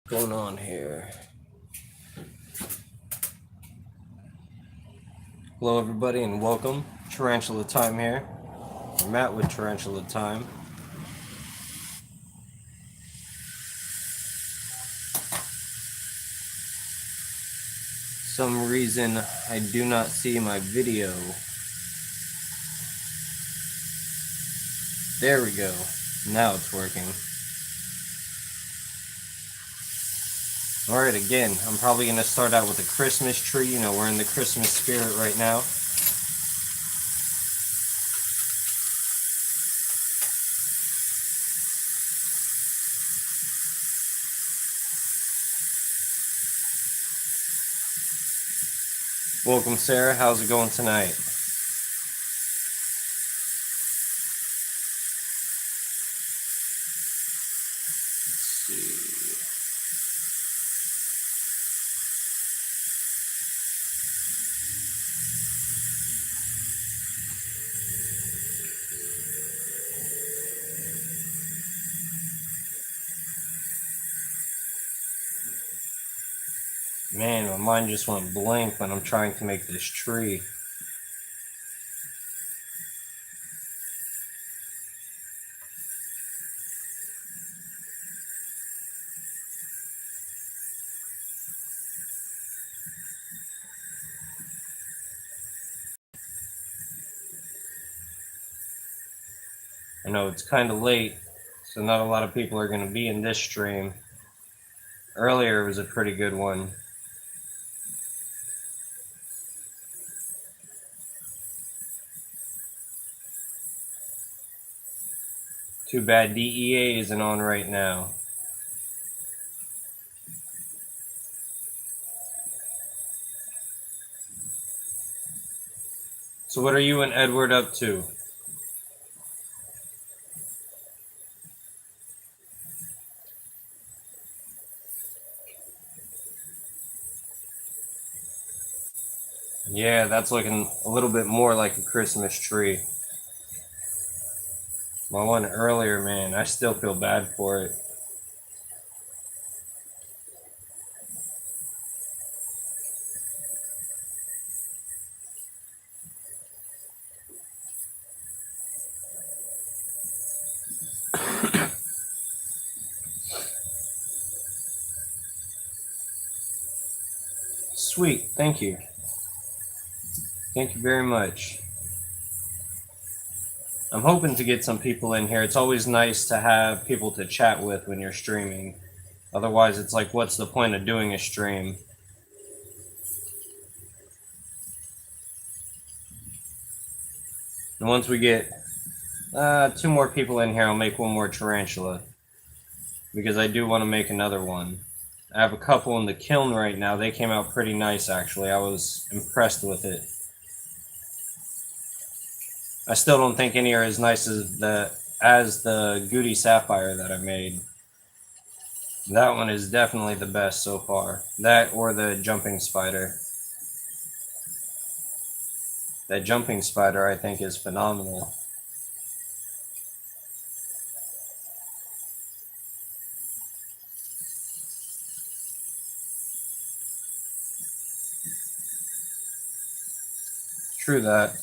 Going on here. Hello everybody and welcome. Tarantula Time here. I'm Matt with Tarantula Time. Some reason I do not see my video. There we go. Now it's working. Alright, again, I'm probably going to start out with a Christmas tree. You know, we're in the Christmas spirit right now. Welcome, Sarah. How's it going tonight? Let's see. Man, my mind just went blank when I'm trying to make this tree. I know it's kind of late, so not a lot of people are going to be in this stream. Earlier was a pretty good one. Too bad DEA isn't on right now. So what are you and Edward up to? Yeah, that's looking a little bit more like a Christmas tree. My one earlier, man, I still feel bad for it. Sweet, thank you. Thank you very much. I'm hoping to get some people in here. It's always nice to have people to chat with when you're streaming. Otherwise, it's like, what's the point of doing a stream? And once we get 2 more people in here, I'll make one more tarantula. Because I do want to make another one. I have a couple in the kiln right now. They came out pretty nice, actually. I was impressed with it. I still don't think any are as nice as the Goody Sapphire that I made. That one is definitely the best so far. That or the Jumping Spider. That Jumping Spider, I think, is phenomenal. True that.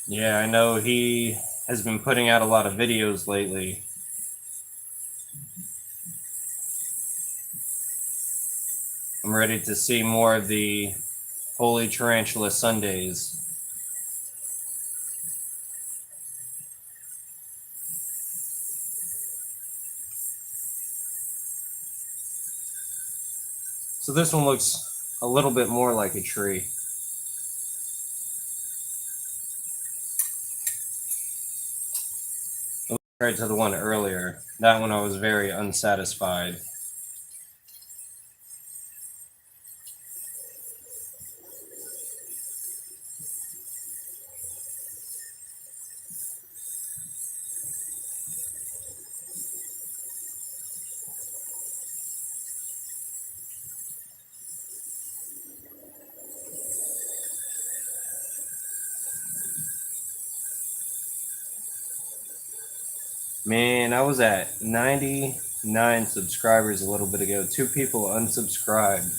Yeah, I know he has been putting out a lot of videos lately. I'm ready to see more of the Holy Tarantula Sundays. So this one looks a little bit more like a tree. Compared to the one earlier. That one I was very unsatisfied. Man, I was at 90. 9 subscribers a little bit ago. 2 people unsubscribed.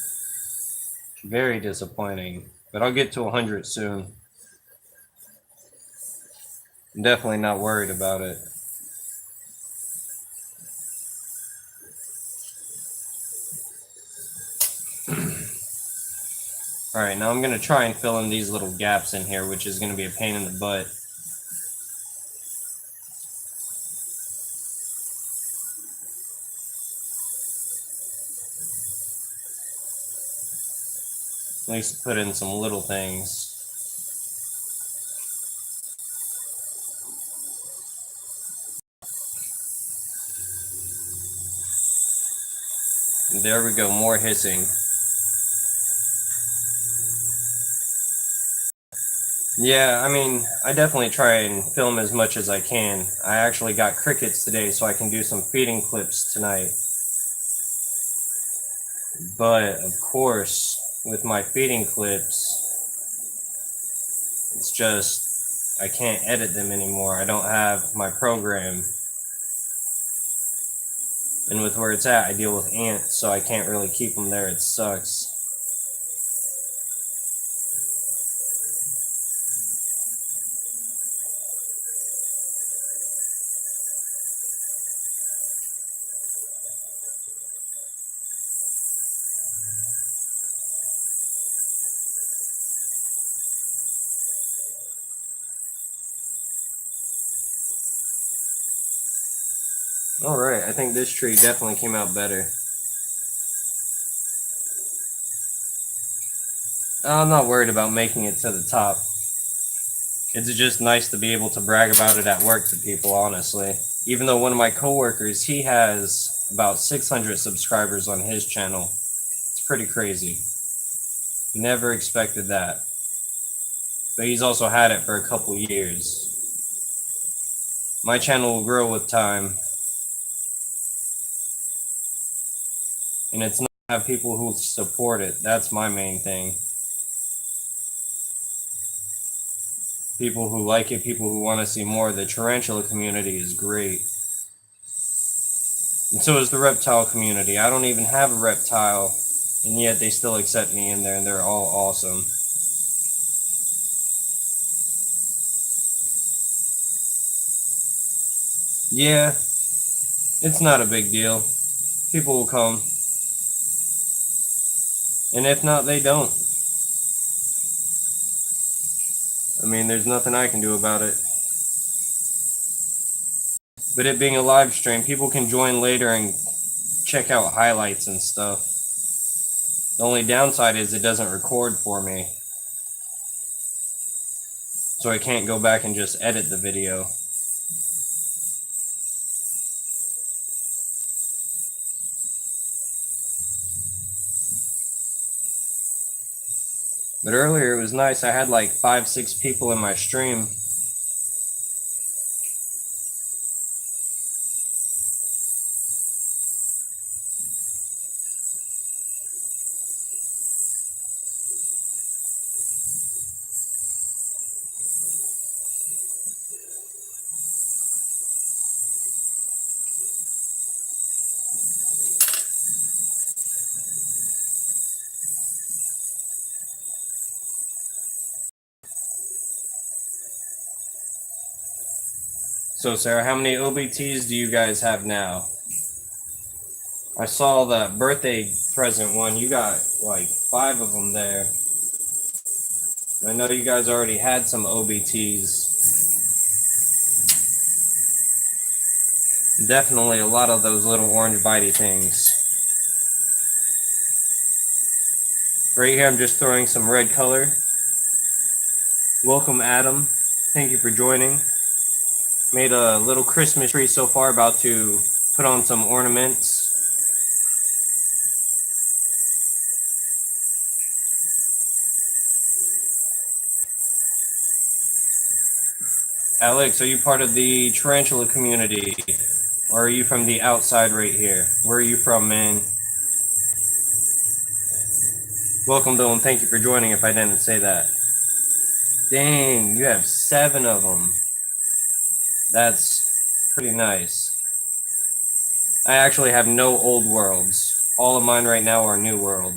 Very disappointing. But I'll get to 100 soon. I'm definitely not worried about it. Alright, now I'm going to try and fill in these little gaps in here, which is going to be a pain in the butt. At least put in some little things. There we go, more hissing. Yeah, I mean, I definitely try and film as much as I can. I actually got crickets today, so I can do some feeding clips tonight. But, of course, with my feeding clips, it's just, I can't edit them anymore. I don't have my program. And with where it's at, I deal with ants, so I can't really keep them there. It sucks. Alright, I think this tree definitely came out better. I'm not worried about making it to the top. It's just nice to be able to brag about it at work to people, honestly. Even though one of my coworkers, he has about 600 subscribers on his channel. It's pretty crazy. Never expected that. But he's also had it for a couple years. My channel will grow with time. And it's not to have people who support it. That's my main thing. People who like it, people who want to see more. The tarantula community is great. And so is the reptile community. I don't even have a reptile, and yet they still accept me in there, and they're all awesome. Yeah, it's not a big deal. People will come. And if not, they don't. I mean, there's nothing I can do about it. But it being a live stream, people can join later and check out highlights and stuff. The only downside is it doesn't record for me. So I can't go back and just edit the video. But earlier it was nice. I had like 5-6 people in my stream. So Sarah, how many OBTs do you guys have now? I saw that birthday present one. You got like 5 of them there. I know you guys already had some OBTs. Definitely a lot of those little orange bitey things. Right here I'm just throwing some red color. Welcome Adam. Thank you for joining. Made a little Christmas tree so far, about to put on some ornaments. Alex, are you part of the tarantula community? Or are you from the outside right here? Where are you from, man? Welcome though, and thank you for joining if I didn't say that. Dang, you have 7 of them. That's pretty nice. I actually have no old worlds. All of mine right now are new world.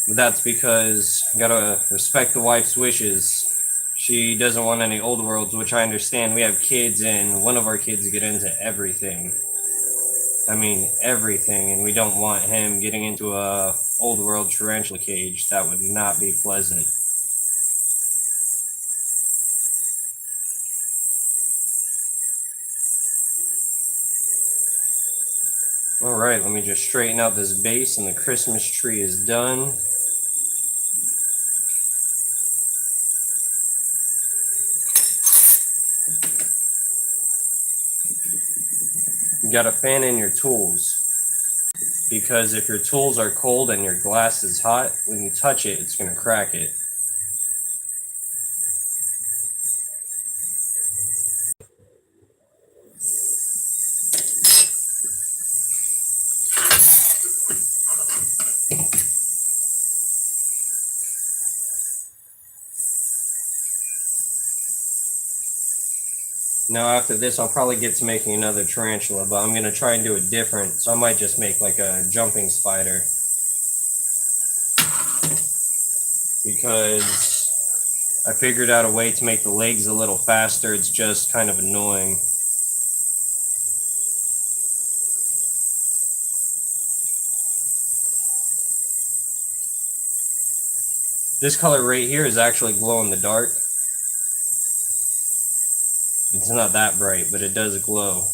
But that's because I gotta respect the wife's wishes. She doesn't want any old worlds, which I understand. We have kids, and one of our kids get into everything. I mean, everything, and we don't want him getting into a old world tarantula cage. That would not be pleasant. Alright, let me just straighten out this base, and the Christmas tree is done. You gotta fan in your tools, because if your tools are cold and your glass is hot, when you touch it, it's gonna crack it. Now after this, I'll probably get to making another tarantula, but I'm gonna try and do it different, so I might just make like a jumping spider. Because I figured out a way to make the legs a little faster. It's just kind of annoying. This color right here is actually glow in the dark. It's not that bright, but it does glow.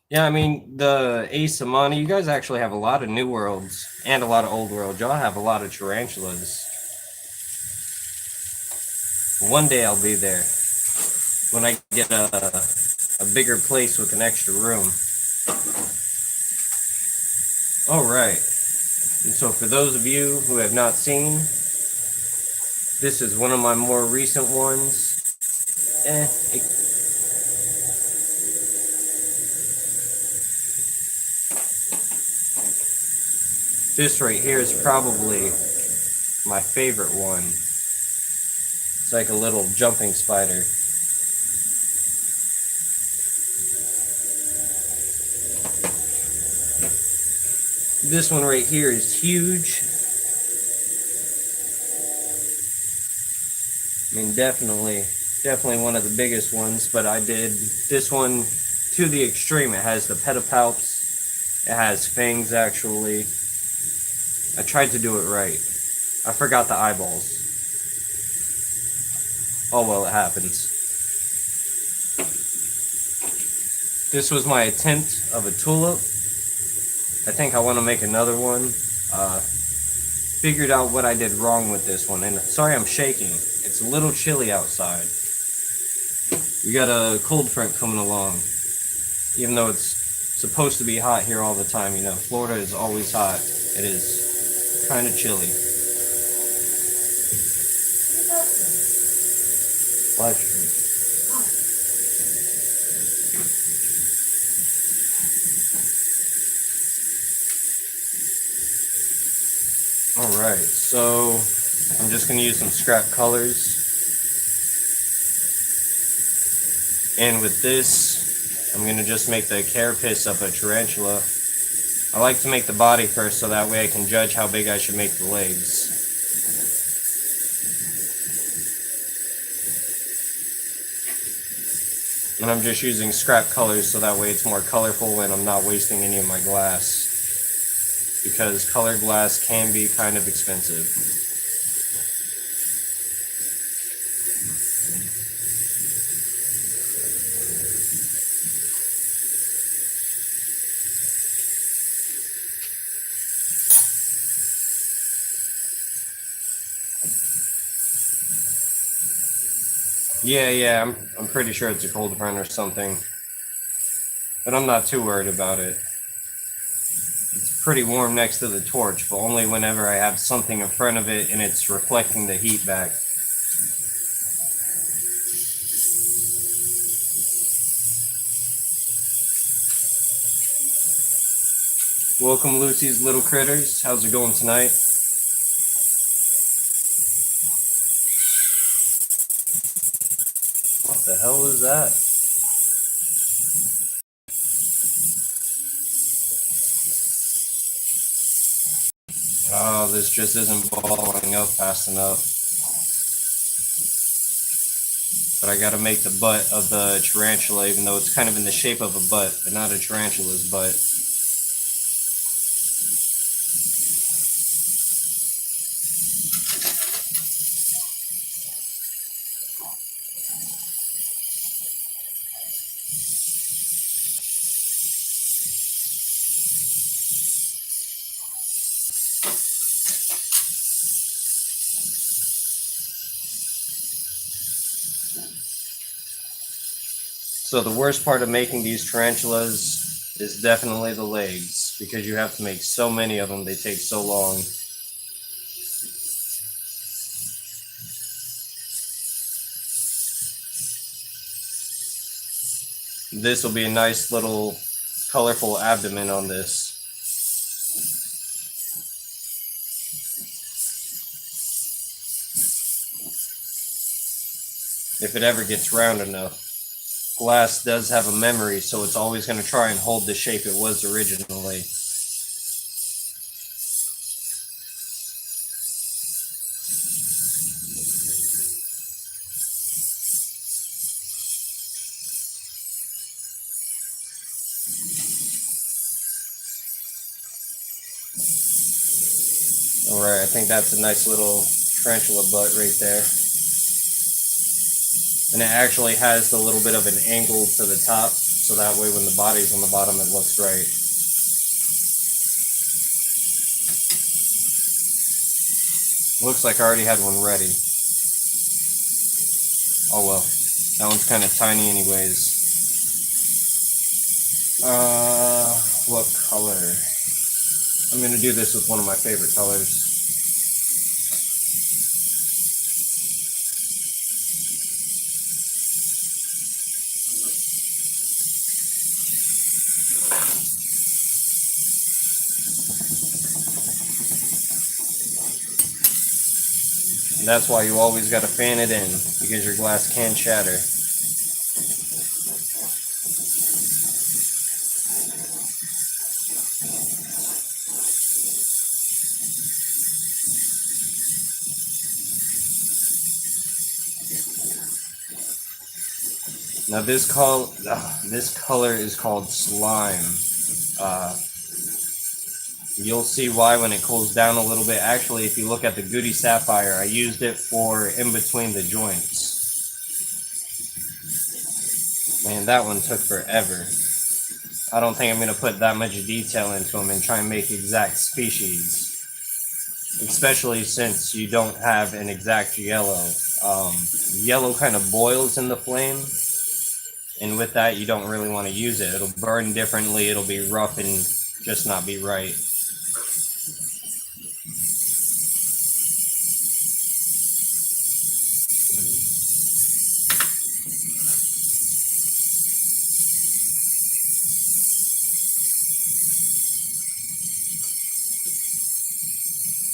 Yeah, I mean, the Ace of Money, you guys actually have a lot of new worlds and a lot of old worlds. Y'all have a lot of tarantulas. One day I'll be there when I get a bigger place with an extra room. Alright, and so for those of you who have not seen, this is one of my more recent ones. This right here is probably my favorite one. It's like a little jumping spider. This one right here is huge. I mean, definitely one of the biggest ones, but I did this one to the extreme. It has the pedipalps. It has fangs, actually. I tried to do it right. I forgot the eyeballs. Oh well, it happens. This was my attempt of a tulip. I think I want to make another one. Figured out what I did wrong with this one, and sorry I'm shaking. It's a little chilly outside. We got a cold front coming along. Even though it's supposed to be hot here all the time, you know, Florida is always hot. It is kind of chilly. Live stream. Alright, so I'm just going to use some scrap colors. And with this, I'm going to just make the carapace of a tarantula. I like to make the body first so that way I can judge how big I should make the legs. And I'm just using scrap colors so that way it's more colorful and I'm not wasting any of my glass. Because colored glass can be kind of expensive. Yeah, I'm pretty sure it's a cold front or something. But I'm not too worried about it. It's pretty warm next to the torch, but only whenever I have something in front of it and it's reflecting the heat back. Welcome, Lucy's Little Critters. How's it going tonight? What the hell is that? Oh, this just isn't balling up fast enough. But I gotta make the butt of the tarantula, even though it's kind of in the shape of a butt, but not a tarantula's butt. So the worst part of making these tarantulas is definitely the legs, because you have to make so many of them, they take so long. This will be a nice little colorful abdomen on this. If it ever gets round enough. Glass does have a memory, so it's always going to try and hold the shape it was originally. Alright, I think that's a nice little tarantula butt right there. And it actually has the little bit of an angle to the top, so that way when the body's on the bottom it looks right. Looks like I already had one ready. Oh well, that one's kind of tiny anyways. What color? I'm gonna do this with one of my favorite colors. And that's why you always gotta fan it in, because your glass can shatter. Now this color is called slime. You'll see why when it cools down a little bit. Actually, if you look at the Goody Sapphire, I used it for in between the joints. Man, that one took forever. I don't think I'm going to put that much detail into them and try and make exact species. Especially since you don't have an exact yellow. Yellow kind of boils in the flame. And with that, you don't really want to use it. It'll burn differently. It'll be rough and just not be right.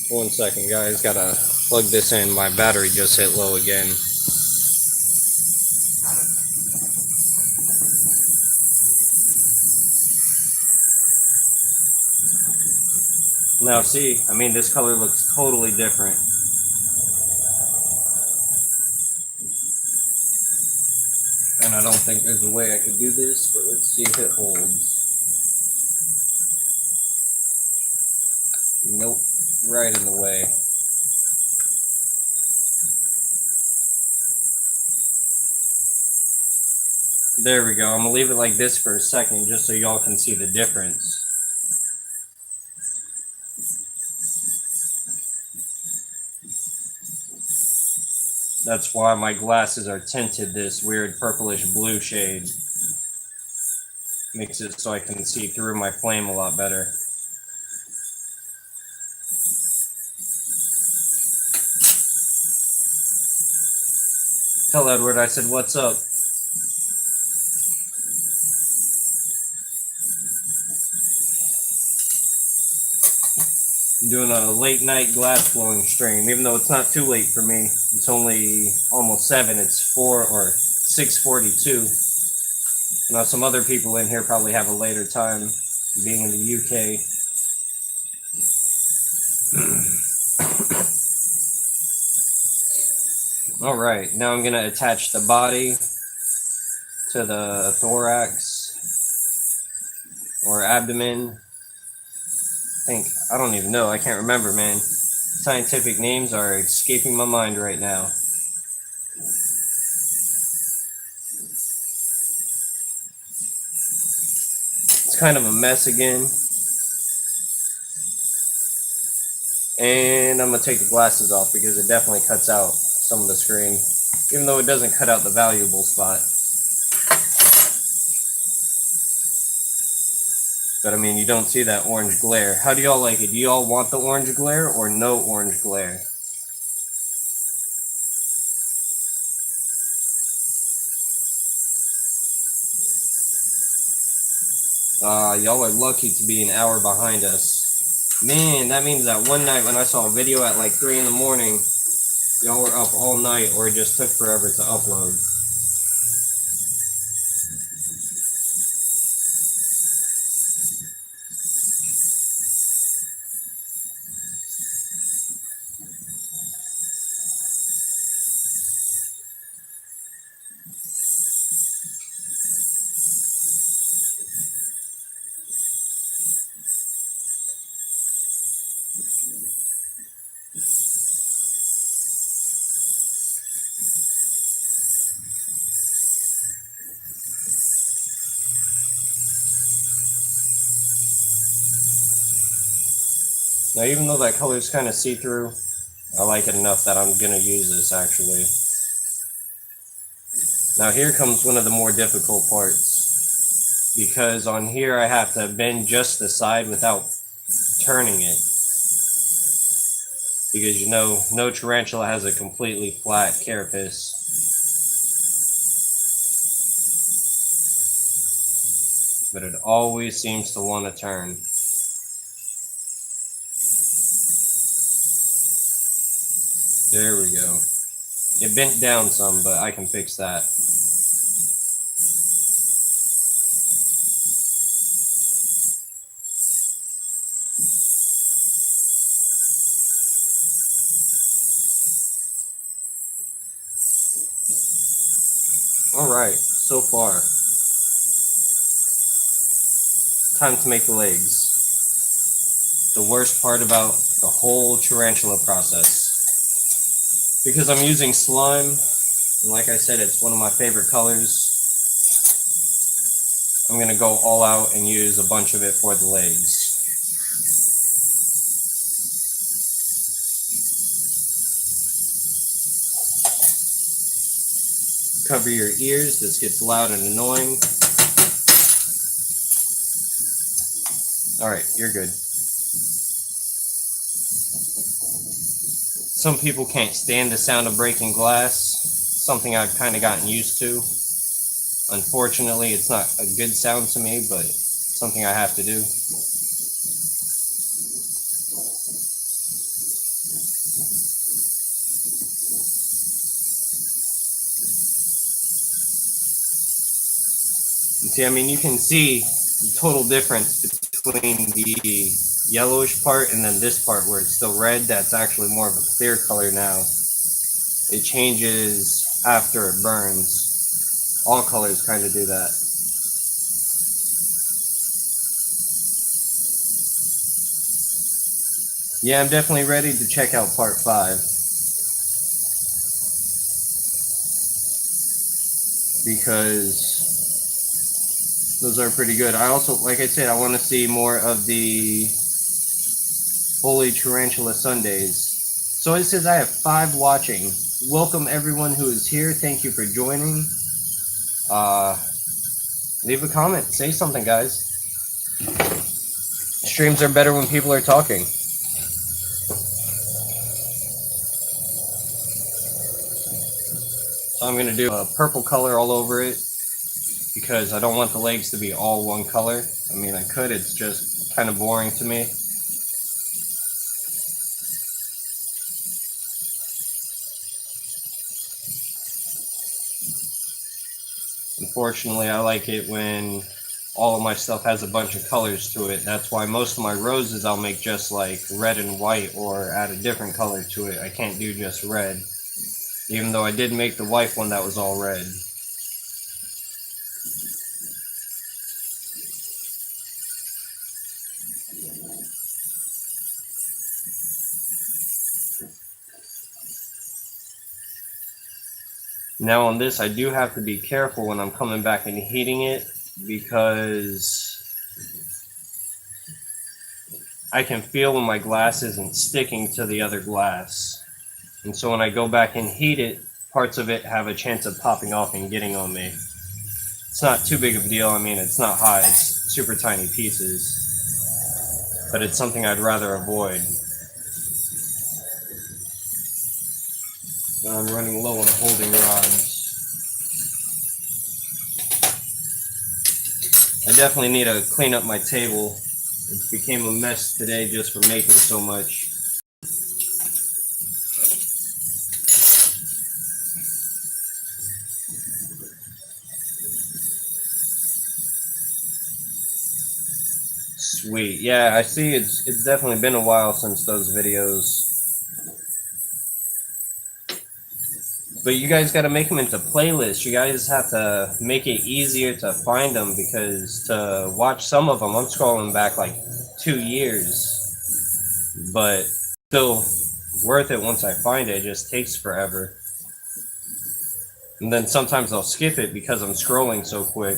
One second, guys. Gotta plug this in. My battery just hit low again. Now, see, I mean, this color looks totally different. And I don't think there's a way I could do this, but let's see if it holds. Nope, right in the way. There we go. I'm gonna leave it like this for a second just so y'all can see the difference. That's why my glasses are tinted this weird purplish blue shade. Makes it so I can see through my flame a lot better. Tell Edward I said, what's up? I'm doing a late night glass blowing stream, even though it's not too late for me. It's only almost 7. It's 4 or 6:42. Now some other people in here probably have a later time, being in the UK. Alright, now I'm going to attach the body to the thorax or abdomen. I don't even know, I can't remember, man. Scientific names are escaping my mind right now. It's kind of a mess again. And I'm going to take the glasses off because it definitely cuts out some of the screen, even though it doesn't cut out the valuable spot. But I mean, you don't see that orange glare. How do y'all like it? Do y'all want the orange glare or no orange glare? Y'all are lucky to be an hour behind us. Man, that means that one night when I saw a video at like 3 in the morning, y'all were up all night or it just took forever to upload. Now, even though that color is kind of see-through, I like it enough that I'm going to use this, actually. Now, here comes one of the more difficult parts, because on here I have to bend just the side without turning it. Because, you know, no tarantula has a completely flat carapace. But it always seems to want to turn. There we go. It bent down some, but I can fix that. Alright, so far. Time to make the legs. The worst part about the whole tarantula process. Because I'm using slime, and like I said, it's one of my favorite colors. I'm going to go all out and use a bunch of it for the legs. Cover your ears, this gets loud and annoying. Alright, you're good. Some people can't stand the sound of breaking glass, something I've kind of gotten used to. Unfortunately, it's not a good sound to me, but something I have to do. See, I mean, you can see the total difference between the yellowish part and then this part where it's still red. That's actually more of a clear color now. It changes after it burns. All colors kind of do that. Yeah, I'm definitely ready to check out part 5. Because those are pretty good. I also, like I said, I want to see more of the Holy Tarantula Sundays. So it says I have 5 watching. welcome everyone who is here. Thank you for joining. Leave a comment. Say something, guys. Streams are better when people are talking. So I'm going to do a purple color all over it because I don't want the legs to be all one color. I mean, I could. It's just kind of boring to me. Unfortunately, I like it when all of my stuff has a bunch of colors to it. That's why most of my roses I'll make just like red and white or add a different color to it. I can't do just red. Even though I did make the white one that was all red. Now on this, I do have to be careful when I'm coming back and heating it because I can feel when my glass isn't sticking to the other glass. And so when I go back and heat it, parts of it have a chance of popping off and getting on me. It's not too big of a deal. I mean, it's not hot. It's super tiny pieces. But it's something I'd rather avoid. Now I'm running low on holding rods. I definitely need to clean up my table. It became a mess today just for making so much. Sweet. Yeah, I see it's definitely been a while since those videos. But you guys got to make them into playlists. You guys have to make it easier to find them because to watch some of them, I'm scrolling back like 2 years. But still worth it once I find it. It just takes forever. And then sometimes I'll skip it because I'm scrolling so quick.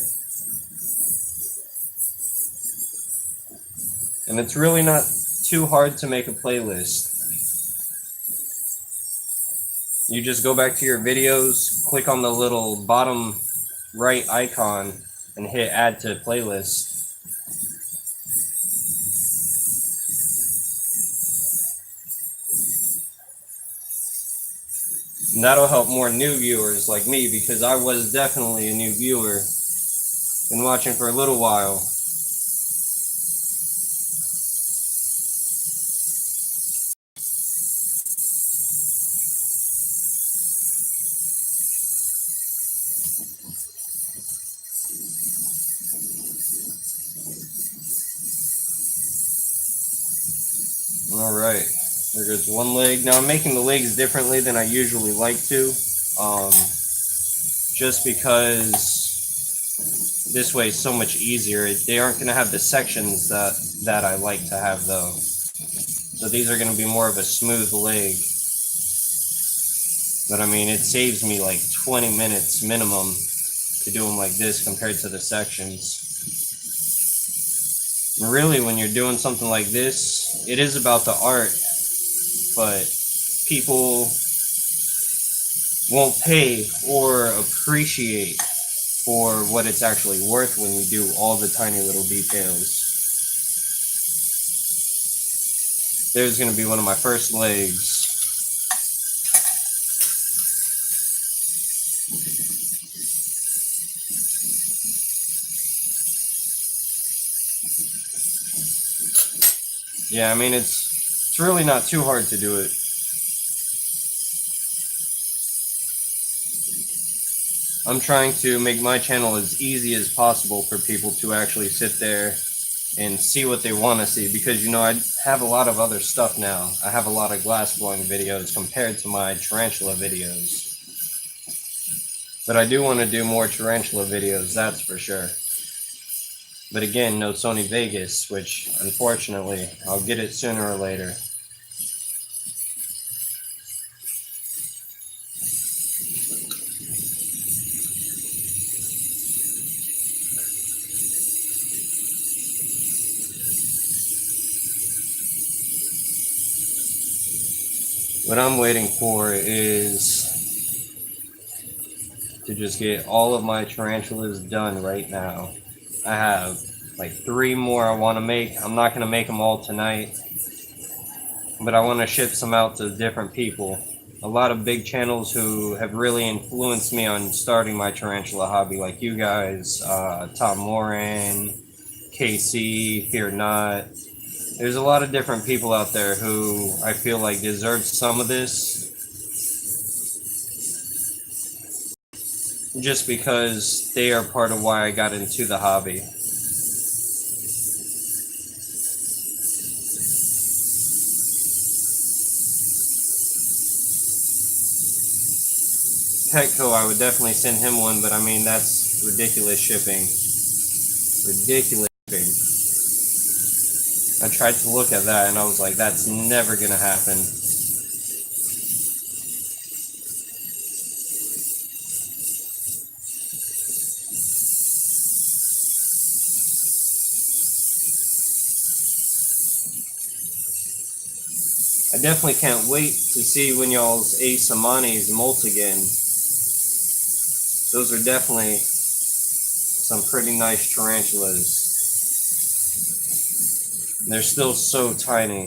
And it's really not too hard to make a playlist. You just go back to your videos, click on the little bottom right icon, and hit add to playlist. And that'll help more new viewers like me because I was definitely a new viewer. Been watching for a little while. Alright, there goes one leg. Now I'm making the legs differently than I usually like to. Just because this way is so much easier. They aren't going to have the sections that I like to have though. So these are going to be more of a smooth leg. But I mean, it saves me like 20 minutes minimum to do them like this compared to the sections. And really, when you're doing something like this, it is about the art, but people won't pay or appreciate for what it's actually worth when you do all the tiny little details. There's going to be one of my first legs. Yeah, I mean, it's really not too hard to do it. I'm trying to make my channel as easy as possible for people to actually sit there and see what they want to see, because, you know, I have a lot of other stuff now. I have a lot of glass blowing videos compared to my tarantula videos. But I do want to do more tarantula videos, that's for sure. But again, no Sony Vegas, which, unfortunately, I'll get it sooner or later. What I'm waiting for is to just get all of my tarantulas done right now. I have like 3 more I want to make. I'm not going to make them all tonight, but I want to ship some out to different people. A lot of big channels who have really influenced me on starting my tarantula hobby, like you guys, Tom Moran, KC, Fear Not. There's a lot of different people out there who I feel like deserve some of this just because they are part of why I got into the hobby. Petco, I would definitely send him one, but I mean, that's ridiculous shipping. Ridiculous shipping. I tried to look at that and I was like, that's never gonna happen. I definitely can't wait to see when y'all's Ace Amanis molt again. Those are definitely some pretty nice tarantulas. They're still so tiny.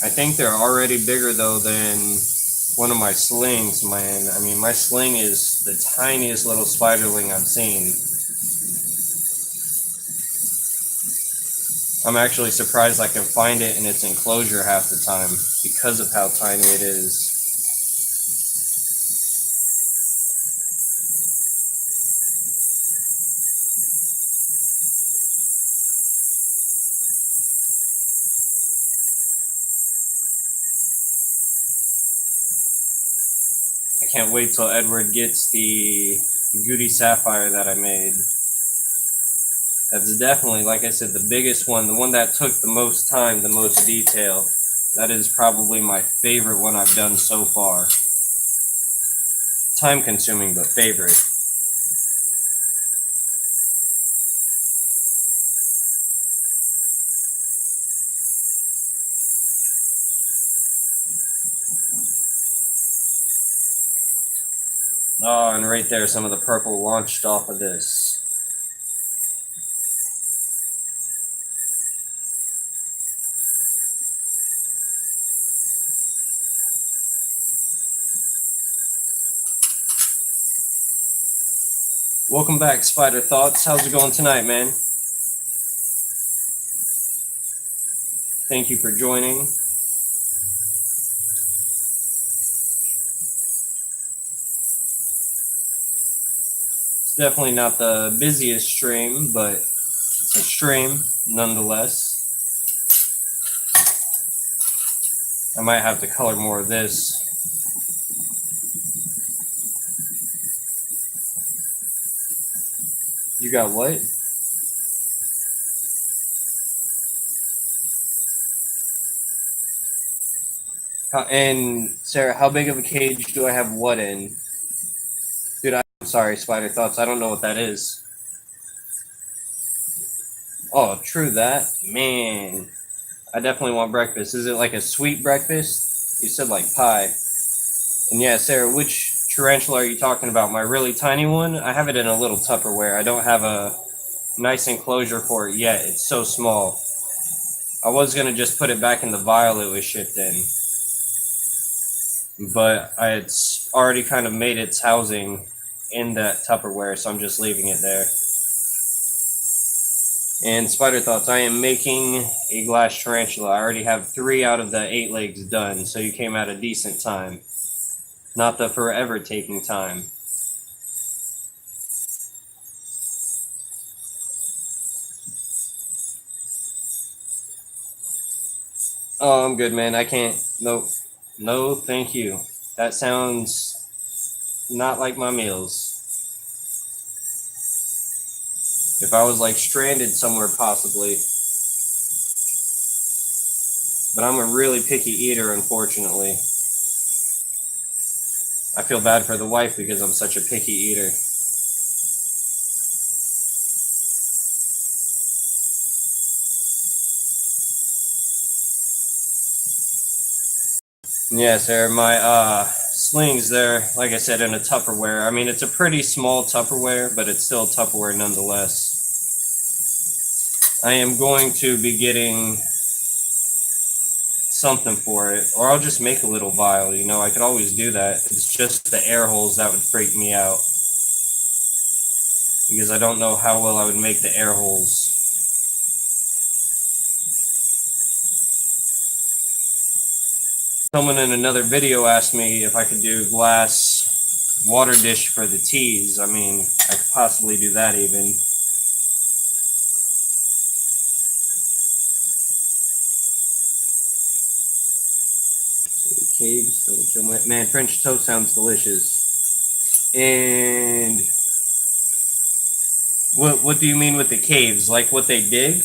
I think they're already bigger though than one of my slings, man. I mean, my sling is the tiniest little spiderling I've seen. I'm actually surprised I can find it in its enclosure half the time because of how tiny it is. I can't wait till Edward gets the Goody Sapphire that I made. That's definitely, like I said, the biggest one, the one that took the most time, the most detail. That is probably my favorite one I've done so far. Time consuming, but favorite. Oh, and right there, some of the purple launched off of this. Welcome back, Spider Thoughts. How's it going tonight, man? Thank you for joining. It's definitely not the busiest stream, but it's a stream nonetheless. I might have to color more of this. You got what? And Sarah, how big of a cage do I have what in? Dude, I'm sorry, Spider Thoughts. I don't know what that is. Oh, true that. Man, I definitely want breakfast. Is it like a sweet breakfast? You said like pie. And yeah, Sarah, which tarantula are you talking about? My really tiny one? I have it in a little Tupperware. I don't have a nice enclosure for it yet. It's so small. I was going to just put it back in the vial it was shipped in. But it's already kind of made its housing in that Tupperware, so I'm just leaving it there. And Spider Thoughts, I am making a glass tarantula. I already have 3 out of the 8 legs done, so you came at a decent time. Not the forever taking time. Oh, I'm good, man. I can't. Nope. No, thank you. That sounds not like my meals. If I was like stranded somewhere, possibly. But I'm a really picky eater, unfortunately. I feel bad for the wife because I'm such a picky eater. Yeah, sir. My sling's there, like I said, in a Tupperware. I mean, it's a pretty small Tupperware, but it's still Tupperware nonetheless. I am going to be getting something for it, or I'll just make a little vial. You know, I could always do that. It's just the air holes that would freak me out, because I don't know how well I would make the air holes. Someone in another video asked me if I could do glass water dish for the teas. I mean, I could possibly do that even. Caves, man, French toast sounds delicious. And what do you mean with the caves? Like what they dig?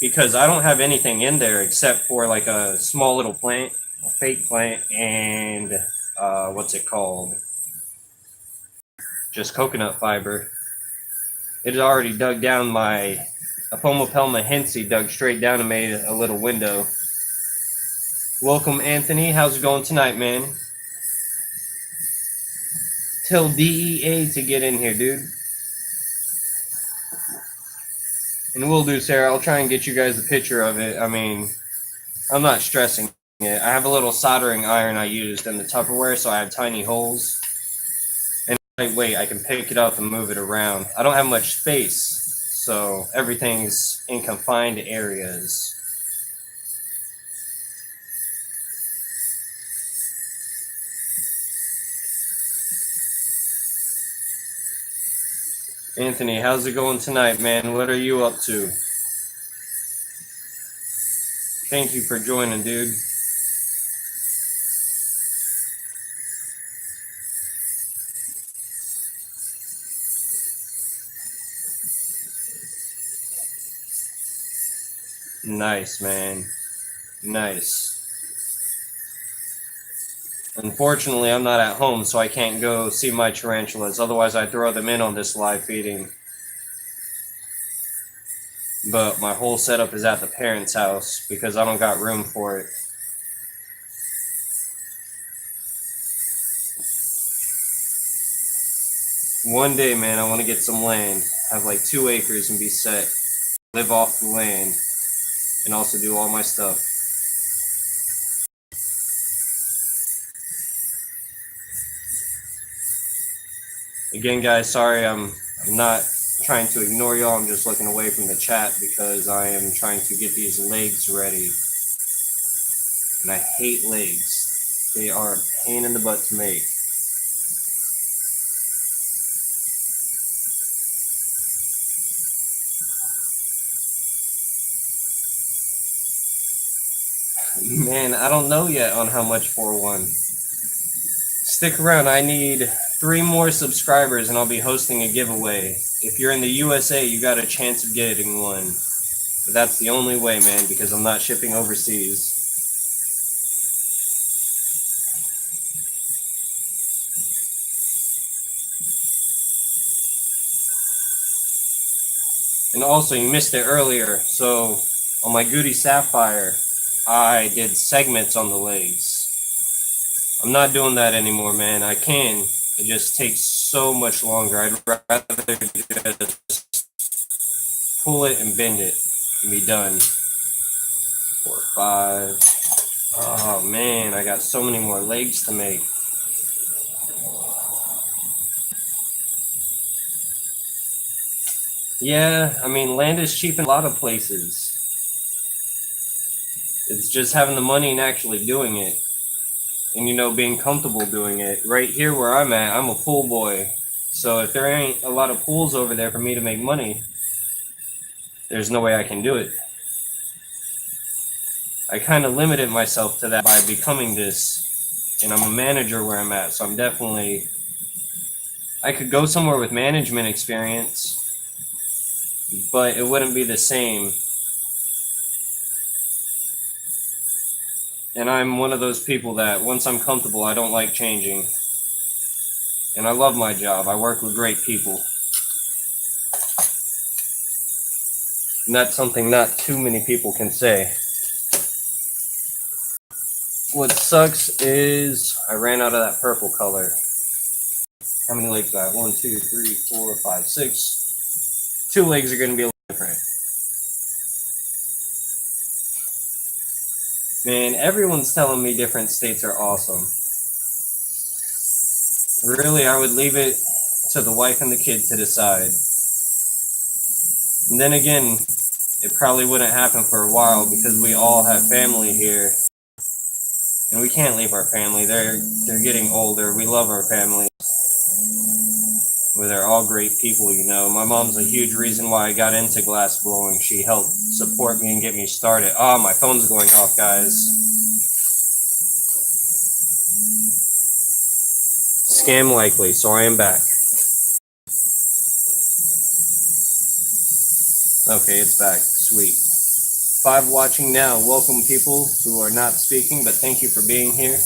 Because I don't have anything in there except for like a small little plant, a fake plant, and what's it called? Just coconut fiber. It had already dug down my Apomopelma hensey, dug straight down and made a little window. Welcome, Anthony. How's it going tonight, man? Tell DEA to get in here, dude. And we'll do, Sarah. I'll try and get you guys a picture of it. I mean, I'm not stressing it. I have a little soldering iron I used in the Tupperware, so I have tiny holes. And lightweight, I can pick it up and move it around. I don't have much space, so everything's in confined areas. Anthony, how's it going tonight, man? What are you up to? Thank you for joining, dude. Nice, man. Nice. Unfortunately, I'm not at home, so I can't go see my tarantulas. Otherwise, I'd throw them in on this live feeding. But my whole setup is at the parents' house because I don't got room for it. One day, man, I want to get some land, have like 2 acres and be set. Live off the land and also do all my stuff. Again, guys, sorry I'm not trying to ignore y'all. I'm just looking away from the chat because I am trying to get these legs ready. And I hate legs. They are a pain in the butt to make. Man, I don't know yet on how much for one. Stick around. I need 3 more subscribers and I'll be hosting a giveaway. If you're in the USA, you got a chance of getting one. But that's the only way, man, because I'm not shipping overseas. And also, you missed it earlier. So, on my Goody Sapphire, I did segments on the legs. I'm not doing that anymore, man. I can. It just takes so much longer. I'd rather just pull it and bend it and be done. 4, 5. Oh, man, I got so many more legs to make. Yeah, I mean, land is cheap in a lot of places. It's just having the money and actually doing it. And, you know, being comfortable doing it. Right here where I'm at, I'm a pool boy. So if there ain't a lot of pools over there for me to make money, there's no way I can do it. I kind of limited myself to that by becoming this. And I'm a manager where I'm at, so I'm definitely... I could go somewhere with management experience, but it wouldn't be the same. And I'm one of those people that once I'm comfortable, I don't like changing. And I love my job. I work with great people. And that's something not too many people can say. What sucks is I ran out of that purple color. How many legs do I have? 1, 2, 3, 4, 5, 6. 2 legs are going to be a little different. Man, everyone's telling me different states are awesome. Really, I would leave it to the wife and the kid to decide. And then again, it probably wouldn't happen for a while because we all have family here. And we can't leave our family. They're getting older. We love our family. Well, they're all great people, you know. My mom's a huge reason why I got into glass blowing. She helped support me and get me started. Oh, my phone's going off, guys. Scam likely, so I am back. Okay, it's back. Sweet. 5 watching now. Welcome, people who are not speaking, but thank you for being here.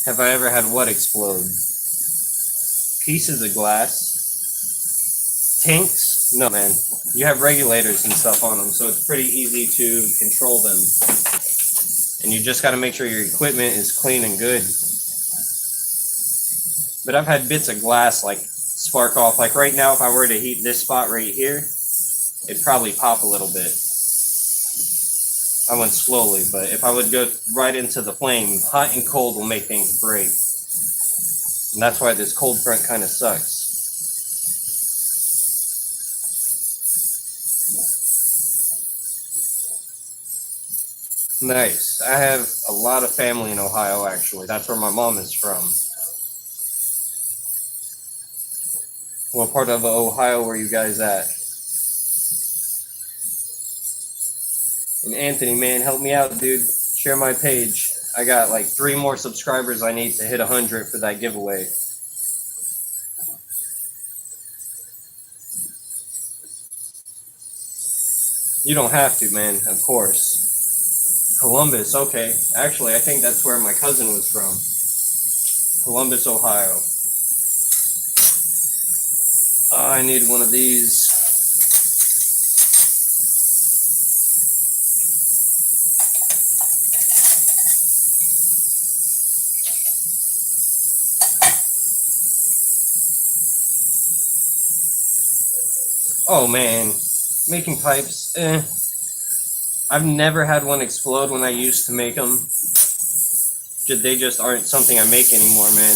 Have I ever had what explode? Pieces of glass? Tanks? No, man. You have regulators and stuff on them, so it's pretty easy to control them. And you just got to make sure your equipment is clean and good. But I've had bits of glass like spark off. Like right now, if I were to heat this spot right here, it'd probably pop a little bit. I went slowly, but if I would go right into the flame, hot and cold will make things break. And that's why this cold front kind of sucks. Nice. I have a lot of family in Ohio, actually. That's where my mom is from. What part of Ohio were you guys at? And Anthony, man, help me out, dude. Share my page. I got like 3 more subscribers I need to hit 100 for that giveaway. You don't have to, man, of course. Columbus, okay. Actually, I think that's where my cousin was from. Columbus, Ohio. Oh, I need one of these. Oh, man. Making pipes, I've never had one explode when I used to make them. They just aren't something I make anymore, man.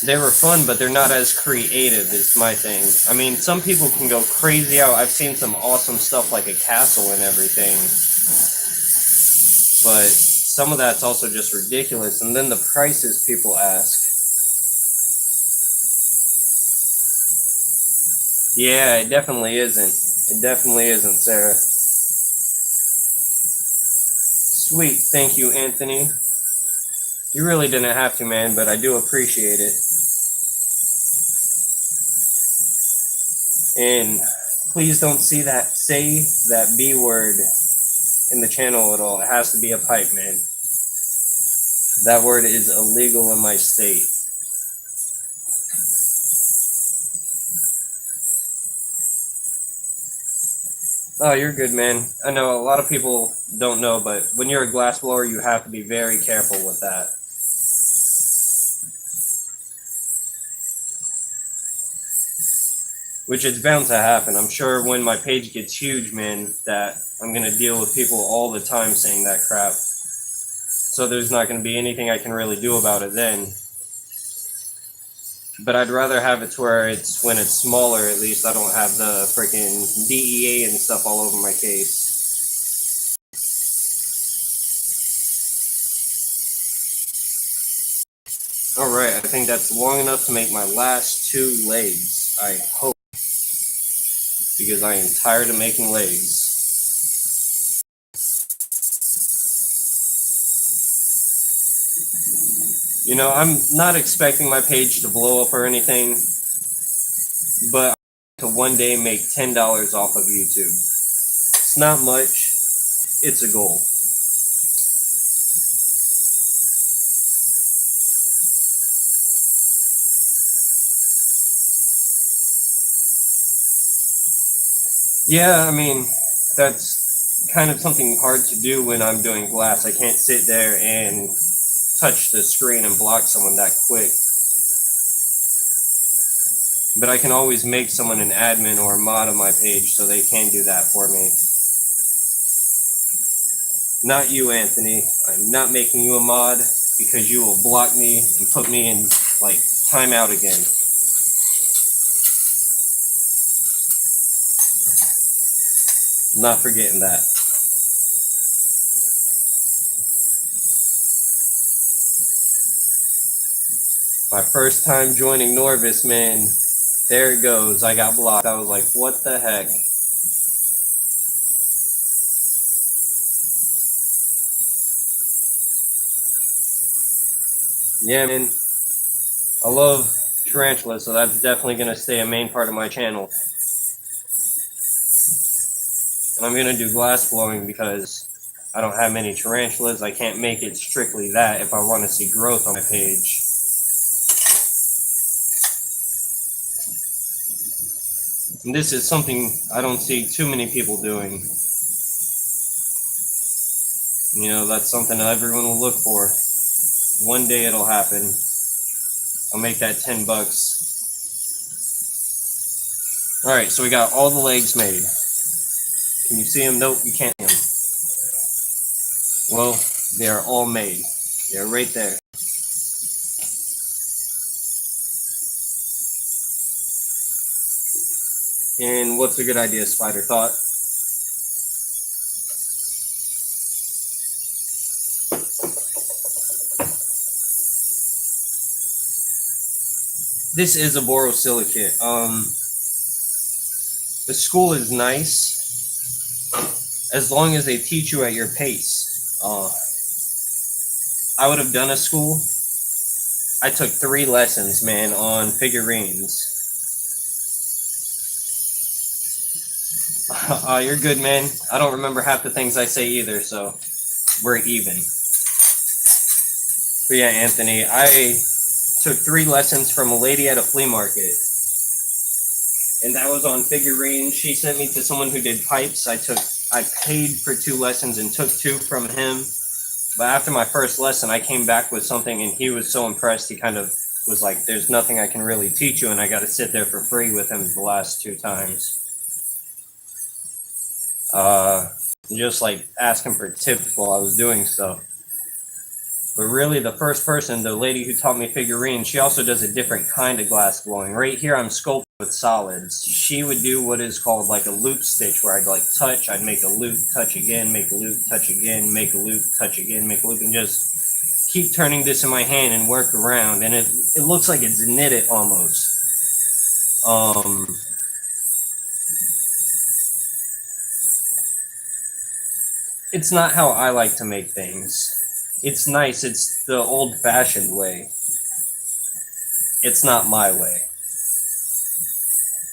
They were fun, but they're not as creative, is my thing. I mean, some people can go crazy out. I've seen some awesome stuff like a castle and everything. But some of that's also just ridiculous. And then the prices people ask. Yeah, it definitely isn't. It definitely isn't, Sarah. Sweet. Thank you, Anthony. You really didn't have to, man, but I do appreciate it. And please don't say that B word in the channel at all. It has to be a pipe, man. That word is illegal in my state. Oh, you're good, man. I know a lot of people don't know, but when you're a glass blower, you have to be very careful with that. Which is bound to happen. I'm sure when my page gets huge, man, that I'm going to deal with people all the time saying that crap. So there's not going to be anything I can really do about it then. But I'd rather have it to where it's, when it's smaller, at least I don't have the freaking DEA and stuff all over my case. Alright, I think that's long enough to make my last 2 legs, I hope. Because I am tired of making legs. You know, I'm not expecting my page to blow up or anything, but to one day make $10 off of YouTube. It's not much, it's a goal. Yeah, I mean, that's kind of something hard to do when I'm doing glass. I can't sit there and touch the screen and block someone that quick. But I can always make someone an admin or a mod on my page so they can do that for me. Not you, Anthony. I'm not making you a mod because you will block me and put me in, like, timeout again. I'm not forgetting that. My first time joining Norvis, man, there it goes. I got blocked. I was like, what the heck? Yeah, man. I love tarantulas, so that's definitely going to stay a main part of my channel. And I'm going to do glass blowing because I don't have many tarantulas. I can't make it strictly that if I want to see growth on my page. And this is something I don't see too many people doing. You know, that's something everyone will look for. One day it'll happen. I'll make that $10. Alright, so we got all the legs made. Can you see them? Nope, you can't see them. Well, they are all made. They're right there. And what's a good idea, Spider thought? This is a borosilicate. The school is nice as long as they teach you at your pace. I would have done a school. I took 3 lessons, man, on figurines. You're good, man. I don't remember half the things I say either, so we're even. But yeah, Anthony, I took 3 lessons from a lady at a flea market. And that was on figurines. She sent me to someone who did pipes. I paid for 2 lessons and took 2 from him. But after my first lesson, I came back with something, and he was so impressed, he kind of was like, there's nothing I can really teach you, and I got to sit there for free with him the last 2 times. Just like asking for tips while I was doing stuff. But really, the first person, the lady who taught me figurines, she also does a different kind of glass blowing. Right here, I'm sculpting with solids. She would do what is called like a loop stitch, where I'd like touch, I'd make a loop, touch again, make a loop, touch again, make a loop, touch again, make a loop, and just keep turning this in my hand and work around. And it looks like it's knitted almost. It's not how I like to make things. It's nice. It's the old-fashioned way. It's not my way.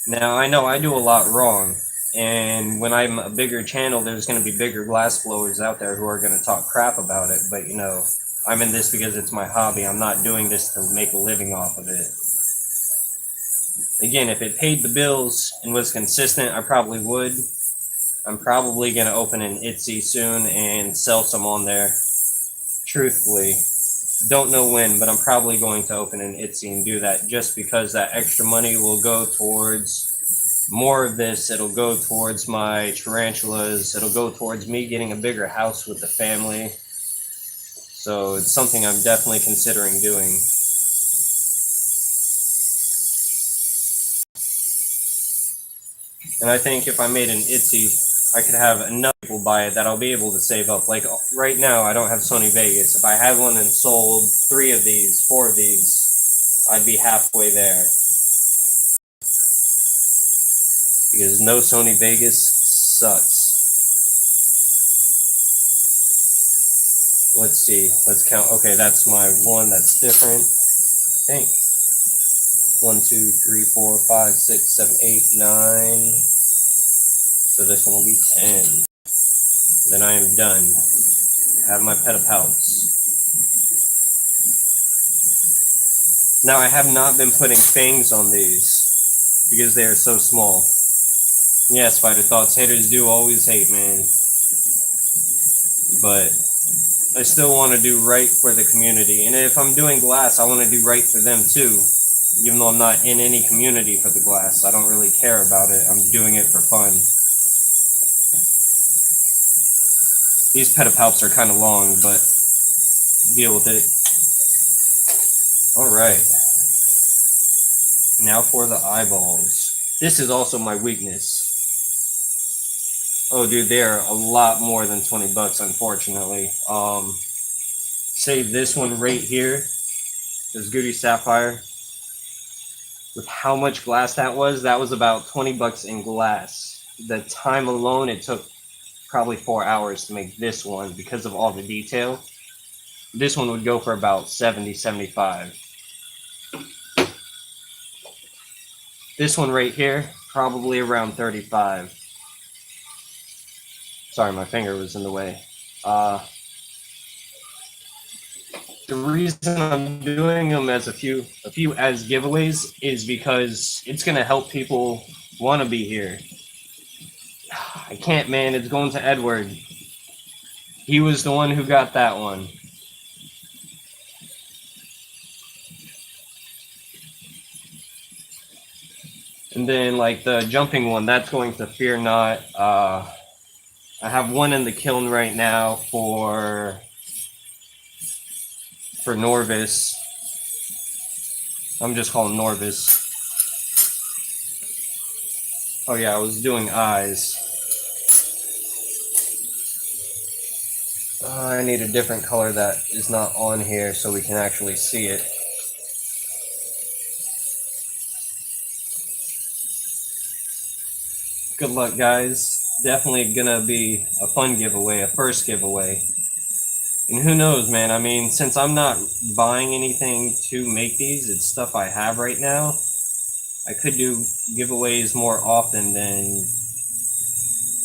Now, I know I do a lot wrong, and when I'm a bigger channel, there's going to be bigger glass blowers out there who are going to talk crap about it, but, you know, I'm in this because it's my hobby. I'm not doing this to make a living off of it. Again, if it paid the bills and was consistent, I probably would. I'm probably going to open an Etsy soon and sell some on there. Truthfully, don't know when, but I'm probably going to open an Etsy and do that just because that extra money will go towards more of this. It'll go towards my tarantulas. It'll go towards me getting a bigger house with the family. So it's something I'm definitely considering doing. And I think if I made an Etsy, I could have enough people buy it that I'll be able to save up. Like right now, I don't have Sony Vegas. If I had one and sold 3 of these, 4 of these, I'd be halfway there. Because no Sony Vegas sucks. Let's see. Let's count. Okay, that's my one. That's different. I think. 1, 2, 3, 4, 5, 6, 7, 8, 9. So this one will be 10. Then I am done. Have my pedipalps. Now I have not been putting fangs on these because they are so small. Yeah, Spider Thoughts. Haters do always hate, man. But I still want to do right for the community. And if I'm doing glass, I want to do right for them too. Even though I'm not in any community for the glass, I don't really care about it. I'm doing it for fun. These pedipalps are kind of long, but deal with it. Alright. Now for the eyeballs. This is also my weakness. Oh, dude, they are a lot more than 20 bucks, unfortunately. Say this one right here, this Goody Sapphire. With how much glass that was about 20 bucks in glass. The time alone, it took probably 4 hours to make this one because of all the detail. This one would go for about 70, 75. This one right here, probably around 35. Sorry, my finger was in the way. The reason I'm doing them as a few as giveaways is because it's gonna help people want to be here. I can't, man. It's going to Edward. He was the one who got that one. And then, like, the jumping one, that's going to Fear Not. I have one in the kiln right now for Norvis. I'm just calling Norvis. Oh yeah, I was doing eyes. I need a different color that is not on here so we can actually see it. Good luck, guys. Definitely gonna be a fun giveaway, a first giveaway. And who knows, man? I mean, since I'm not buying anything to make these, it's stuff I have right now. I could do giveaways more often than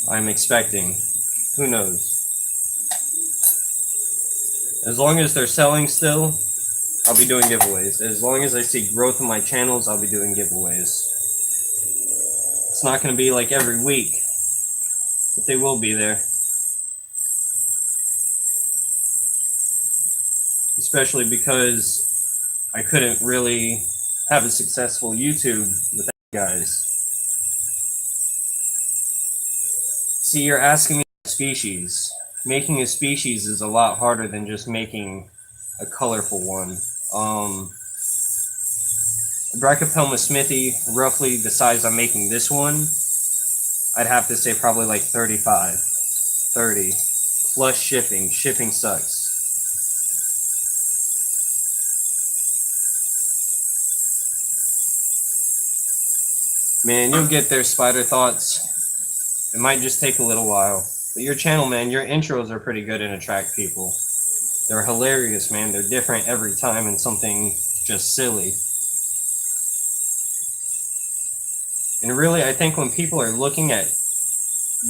I'm expecting. Who knows? As long as they're selling still, I'll be doing giveaways. As long as I see growth in my channels, I'll be doing giveaways. It's not going to be like every week, but they will be there. Especially because I couldn't really have a successful YouTube without you guys. See, you're asking me about species. Making a species is a lot harder than just making a colorful one. Brachypelma smithy, roughly the size I'm making this one, I'd have to say probably like 35, 30, plus shipping. Shipping sucks. Man, you'll get there, Spider Thoughts. It might just take a little while. But your channel, man, your intros are pretty good and attract people. They're hilarious, man. They're different every time and something just silly. And really, I think when people are looking at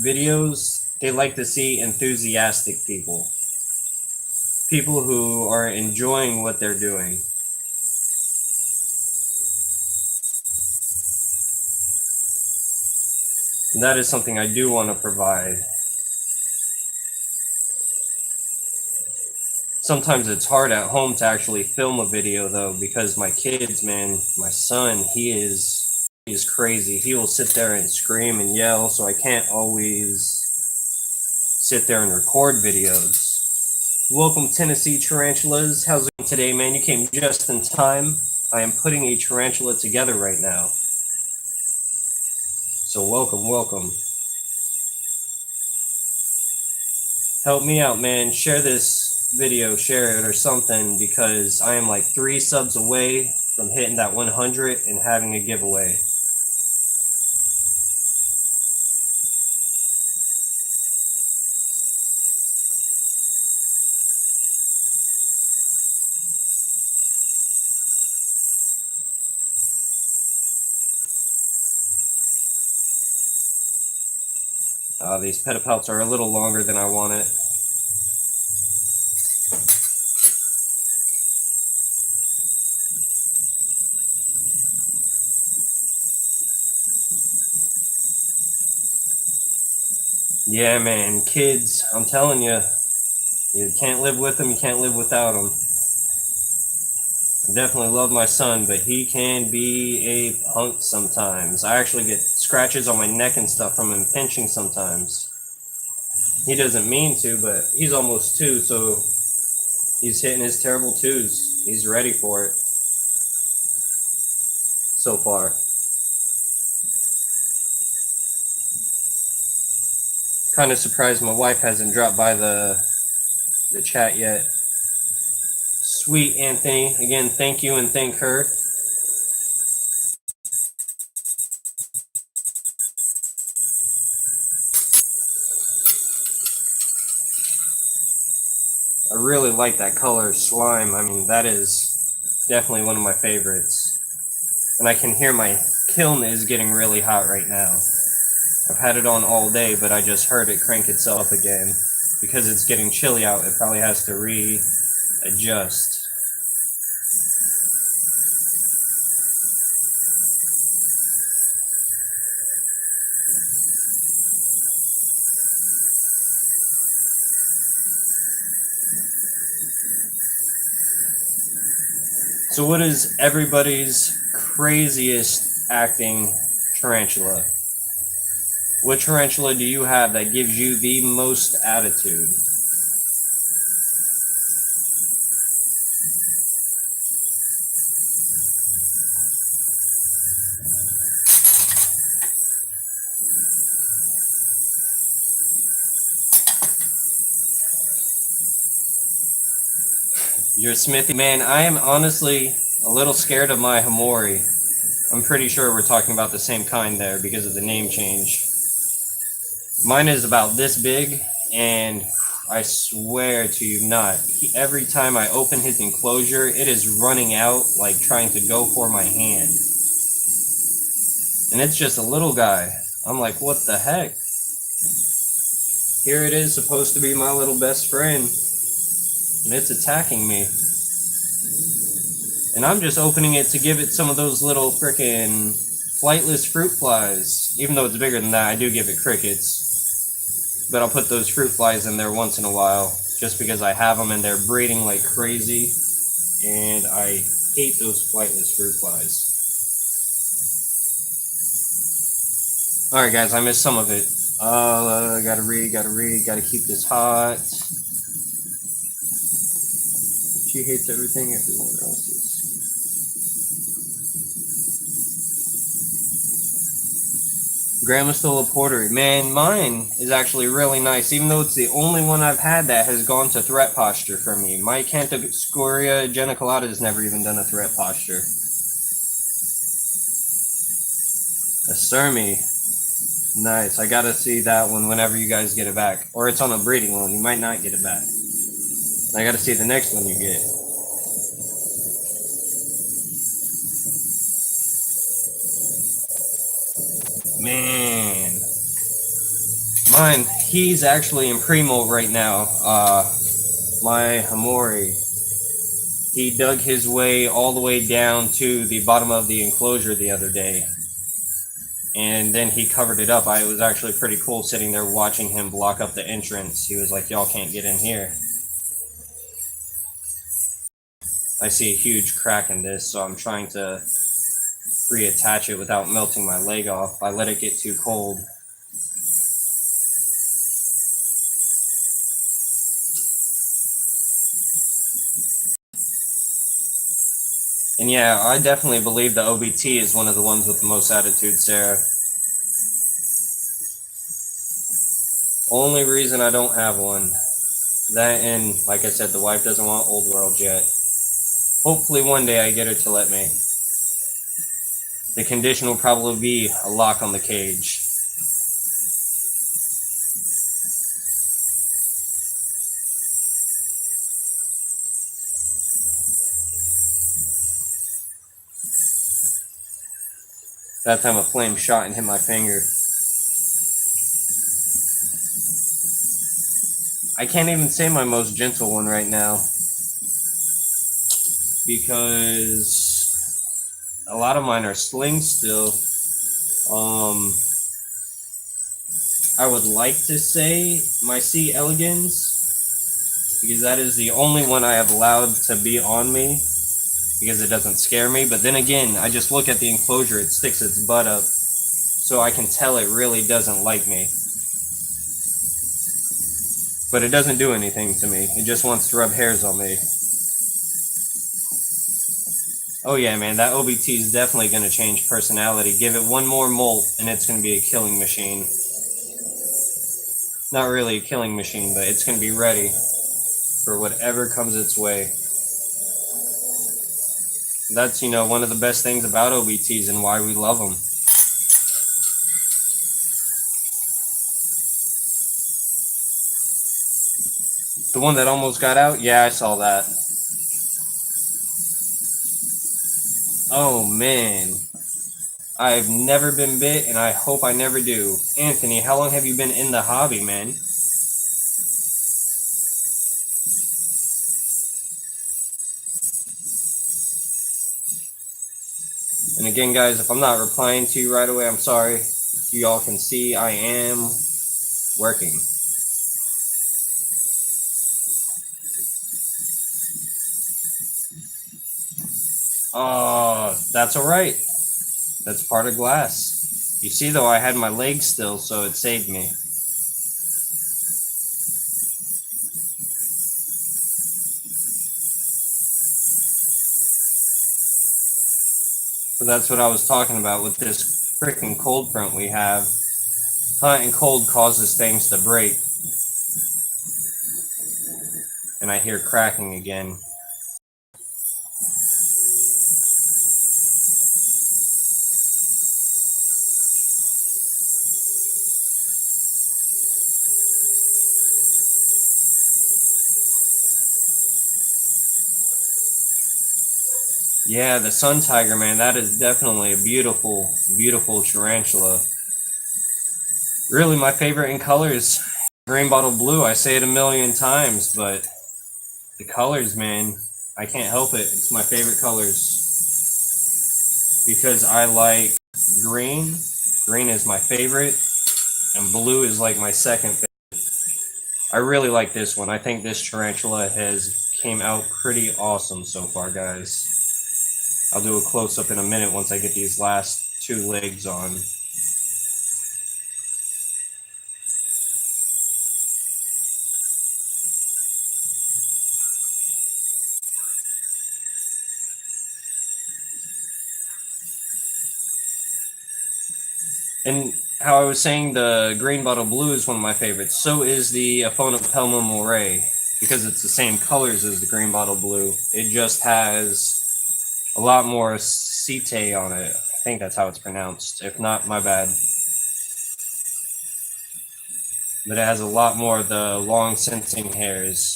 videos, they like to see enthusiastic people. People who are enjoying what they're doing. And that is something I do want to provide. Sometimes it's hard at home to actually film a video though, because my kids, man, my son, he is crazy. He will sit there and scream and yell, so I can't always sit there and record videos. Welcome, Tennessee Tarantulas. How's it going today, man? You came just in time. I am putting a tarantula together right now. So welcome, welcome. Help me out, man. Share this video, share it or something, because I am like 3 subs away from hitting that 100 and having a giveaway. These pedipalps are a little longer than I want it. Yeah, man, kids, I'm telling you, you can't live with them, you can't live without them. I definitely love my son, but he can be a punk sometimes. I actually get scratches on my neck and stuff from him pinching sometimes. He doesn't mean to, but he's almost 2, so he's hitting his terrible 2s. He's ready for it so far. Kind of surprised my wife hasn't dropped by the chat yet. Sweet Anthony, again, thank you and thank her. I really like that color slime. I mean, that is definitely one of my favorites. And I can hear my kiln is getting really hot right now. I've had it on all day, but I just heard it crank itself up again. Because it's getting chilly out, it probably has to readjust. So what is everybody's craziest acting tarantula? What tarantula do you have that gives you the most attitude? You're Smithy. Man, I am honestly a little scared of my Hamori. I'm pretty sure we're talking about the same kind there because of the name change. Mine is about this big, and I swear to you not, every time I open his enclosure, it is running out like trying to go for my hand. And it's just a little guy. I'm like, what the heck? Here it is, supposed to be my little best friend, and it's attacking me. And I'm just opening it to give it some of those little frickin' flightless fruit flies. Even though it's bigger than that, I do give it crickets. But I'll put those fruit flies in there once in a while, just because I have them and they're breeding like crazy. And I hate those flightless fruit flies. Alright guys, I missed some of it. Gotta read, gotta keep this hot. She hates everything everyone else is. Grandma stole a portery. Man, mine is actually really nice, even though it's the only one I've had that has gone to threat posture for me. My Cantascoria geniculata has never even done a threat posture. A Surmy. Nice. I gotta see that one whenever you guys get it back. Or it's on a breeding loan. You might not get it back. I gotta see the next one you get. Man. Mine, he's actually in pre-molt right now. My Hamori. He dug his way all the way down to the bottom of the enclosure the other day. And then he covered it up. It was actually pretty cool sitting there watching him block up the entrance. He was like, y'all can't get in here. I see a huge crack in this, so I'm trying to reattach it without melting my leg off. I let it get too cold. And yeah, I definitely believe the OBT is one of the ones with the most attitude, Sarah. Only reason I don't have one. That and, like I said, the wife doesn't want Old World yet. Hopefully one day I get her to let me. The condition will probably be a lock on the cage. That time a flame shot and hit my finger. I can't even say my most gentle one right now, because a lot of mine are slings still. I would like to say my C. elegans, because that is the only one I have allowed to be on me, because it doesn't scare me. But then again, I just look at the enclosure, it sticks its butt up, so I can tell it really doesn't like me. But it doesn't do anything to me. It just wants to rub hairs on me. Oh yeah, man, that OBT is definitely going to change personality. Give it one more molt, and it's going to be a killing machine. Not really a killing machine, but it's going to be ready for whatever comes its way. That's, one of the best things about OBTs and why we love them. The one that almost got out? Yeah, I saw that. Oh, man. I've never been bit, and I hope I never do. Anthony, how long have you been in the hobby, man? And again, guys, if I'm not replying to you right away, I'm sorry. You all can see I am working. Oh, that's all right. That's part of glass. You see, though, I had my legs still, so it saved me. So that's what I was talking about with this freaking cold front we have. Hot and cold causes things to break. And I hear cracking again. Yeah, the sun tiger, man, that is definitely a beautiful, beautiful tarantula. Really, my favorite in colors, green bottle blue. I say it a million times, but the colors, man, I can't help it. It's my favorite colors because I like green. Green is my favorite, and blue is like my second favorite. I really like this one. I think this tarantula has came out pretty awesome so far, guys. I'll do a close-up in a minute once I get these last two legs on. And how I was saying, the green bottle blue is one of my favorites. So is the Aphona Pelma Moray, because it's the same colors as the green bottle blue. It just has a lot more setae on it. I think that's how it's pronounced. If not, my bad. But it has a lot more of the long sensing hairs.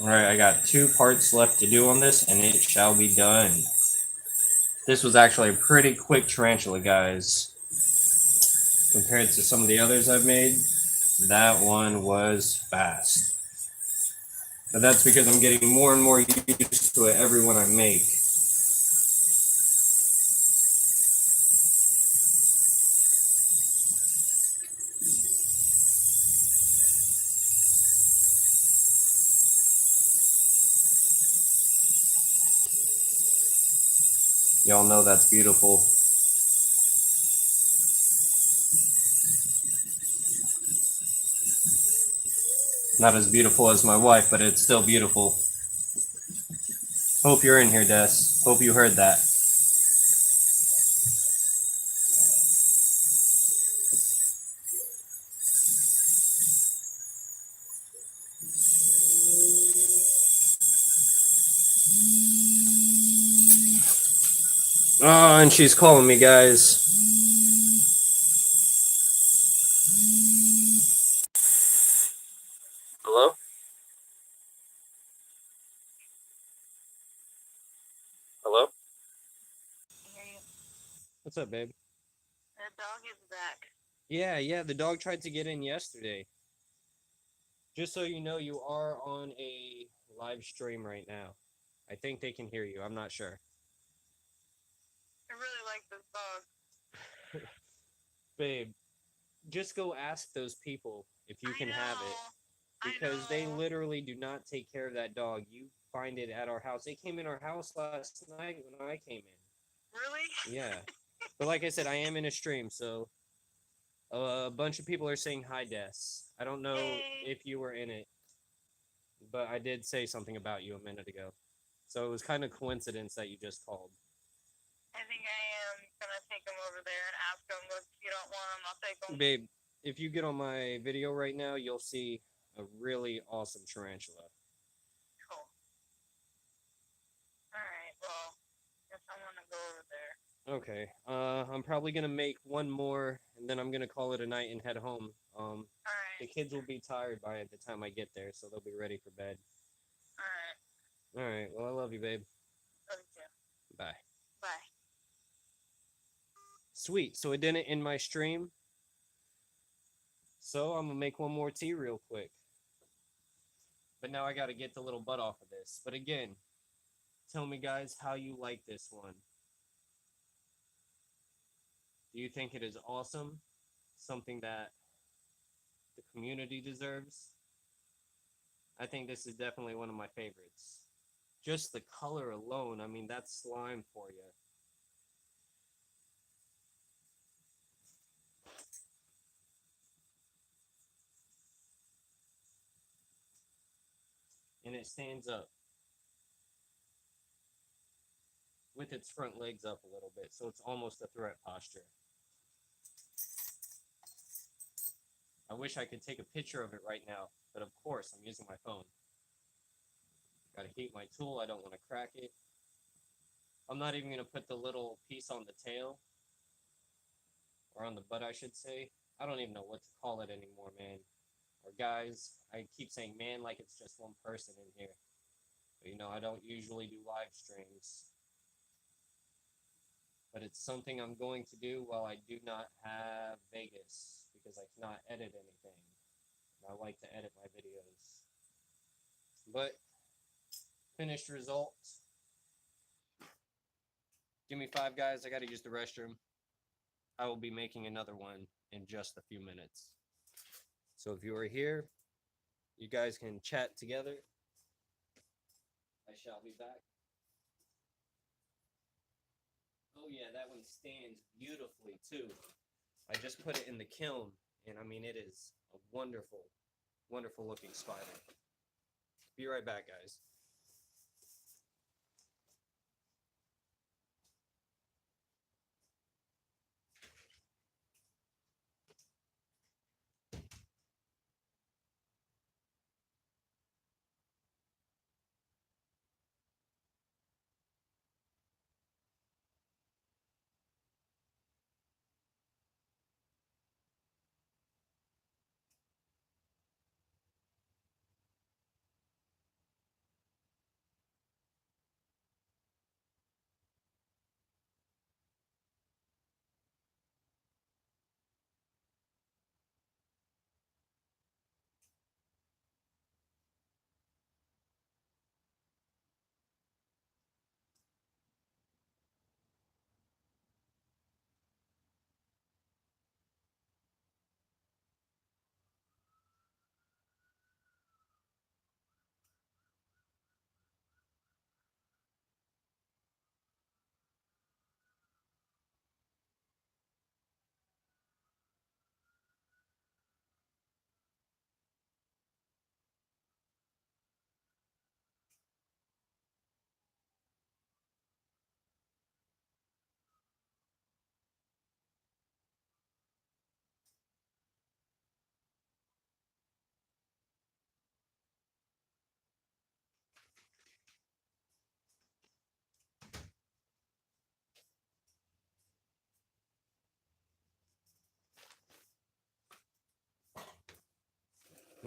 Alright, I got 2 parts left to do on this, and it shall be done. This was actually a pretty quick tarantula, guys. Compared to some of the others I've made, that one was fast. But that's because I'm getting more and more used to it every one I make. Y'all know that's beautiful. Not as beautiful as my wife, but it's still beautiful. Hope you're in here, Des. Hope you heard that. Oh, and she's calling me, guys. Hello? Hello? What's up, babe? The dog is back. Yeah, the dog tried to get in yesterday. Just so you know, you are on a live stream right now. I think they can hear you. I'm not sure. I really like this dog. Babe, just go ask those people if you I can have it know. I because they know. literally do not take care of that dog. You find it at our house. It came in our house last night when I came in. Really? Yeah. But like I said, I am in a stream, so a bunch of people are saying hi, Des. I don't know Hey. if you were in it, but I did say something about you a minute ago. So it was kind of coincidence that you just called. I think I am gonna take him over there and ask him, but if you don't want him, I'll take him. Babe, if you get on my video right now, you'll see a really awesome tarantula. Cool. Alright, well, guess I'm gonna go over there. Okay. I'm probably gonna make one more, and then I'm gonna call it a night and head home. The Alright. kids will be tired by the time I get there, so they'll be ready for bed. Alright. All right. Well, I love you, babe. Love you. Bye. Bye. Sweet. So it didn't end my stream, so I'm gonna make one more tea real quick. But now I gotta get the little butt off of this. But again, tell me, guys, how you like this one. Do you think it is awesome? Something that the community deserves? I think this is definitely one of my favorites. Just the color alone, I mean, that's slime for you. And it stands up with its front legs up a little bit, so it's almost a threat posture. I wish I could take a picture of it right now, but of course I'm using my phone. Gotta heat my tool, I don't want to crack it. I'm not even gonna put the little piece on the tail, or on the butt, I should say. I don't even know what to call it anymore, man. Or guys, I keep saying man like it's just one person in here. But I don't usually do live streams. But it's something I'm going to do while I do not have Vegas because I cannot edit anything. And I like to edit my videos. But finished result. Give me 5, guys. I got to use the restroom. I will be making another one in just a few minutes. So if you are here, you guys can chat together. I shall be back. Oh yeah, that one stands beautifully too. I just put it in the kiln, and I mean it is a wonderful, wonderful looking spider. Be right back, guys.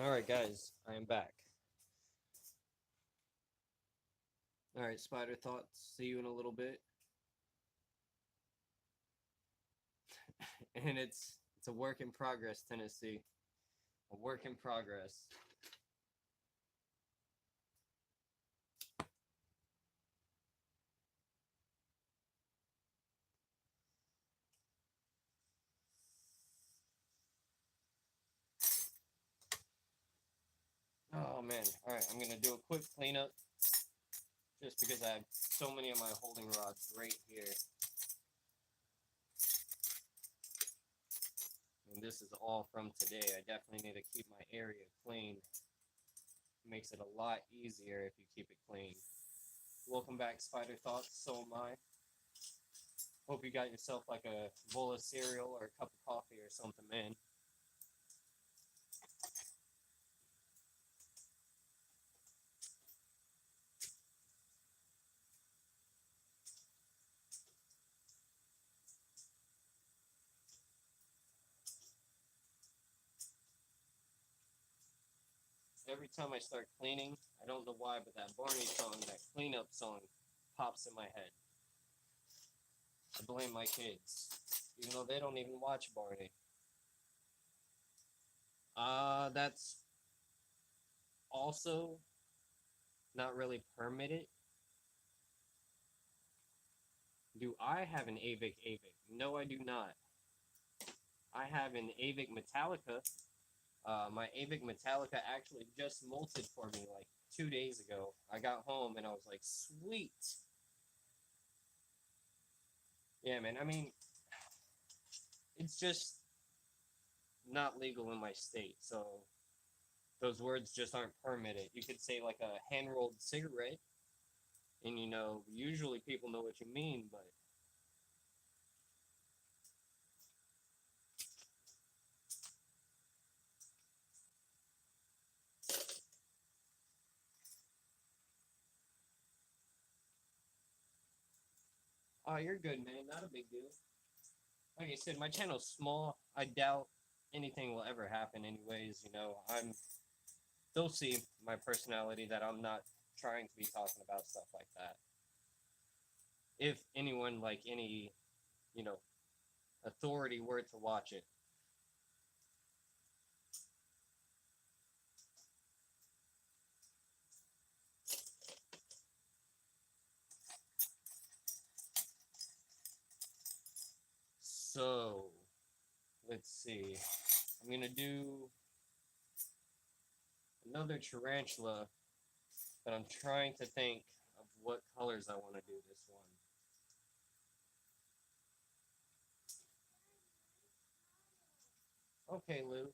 All right, guys, I am back. All right, spider thoughts. See you in a little bit. And it's a work in progress, Tennessee. A work in progress. man, alright, I'm gonna do a quick cleanup just because I have so many of my holding rods right here. And this is all from today. I definitely need to keep my area clean. Makes it a lot easier if you keep it clean. Welcome back, Spider Thoughts. So am I. Hope you got yourself like a bowl of cereal or a cup of coffee or something, man. Every time I start cleaning, I don't know why, but that Barney song, that cleanup song, pops in my head. I blame my kids, even though they don't even watch Barney. That's also not really permitted. Do I have an AVIC AVIC? No, I do not. I have an AVIC Metallica. My AVIC Metallica actually just molted for me like 2 days ago. I got home and I was like, sweet. Yeah, man. I mean, it's just not legal in my state, so those words just aren't permitted. You could say like a hand rolled cigarette, and usually people know what you mean, but oh, you're good, man. Not a big deal. Like I said, my channel's small. I doubt anything will ever happen, anyways. They'll see my personality that I'm not trying to be talking about stuff like that. If anyone, like any, you know, authority were to watch it. So, let's see. I'm gonna do another tarantula, but I'm trying to think of what colors I want to do this one. Okay, Lou.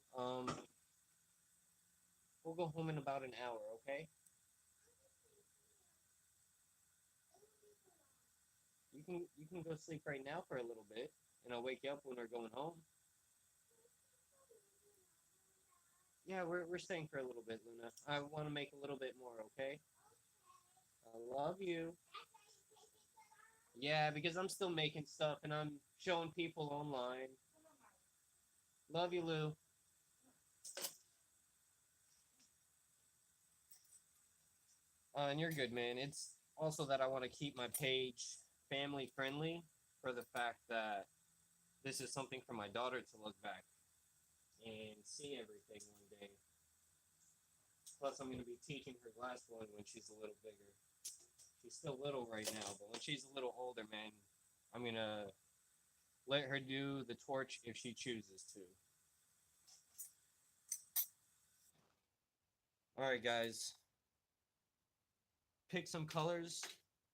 We'll go home in about an hour, okay? You can go sleep right now for a little bit, and I'll wake you up when we're going home. Yeah, we're staying for a little bit, Luna. I want to make a little bit more, okay? I love you. Yeah, because I'm still making stuff and I'm showing people online. Love you, Lou. And you're good, man. It's also that I want to keep my page family friendly for the fact that this is something for my daughter to look back and see everything one day. Plus, I'm going to be teaching her glass blowing when she's a little bigger. She's still little right now, but when she's a little older, man, I'm going to let her do the torch if she chooses to. All right, guys. Pick some colors.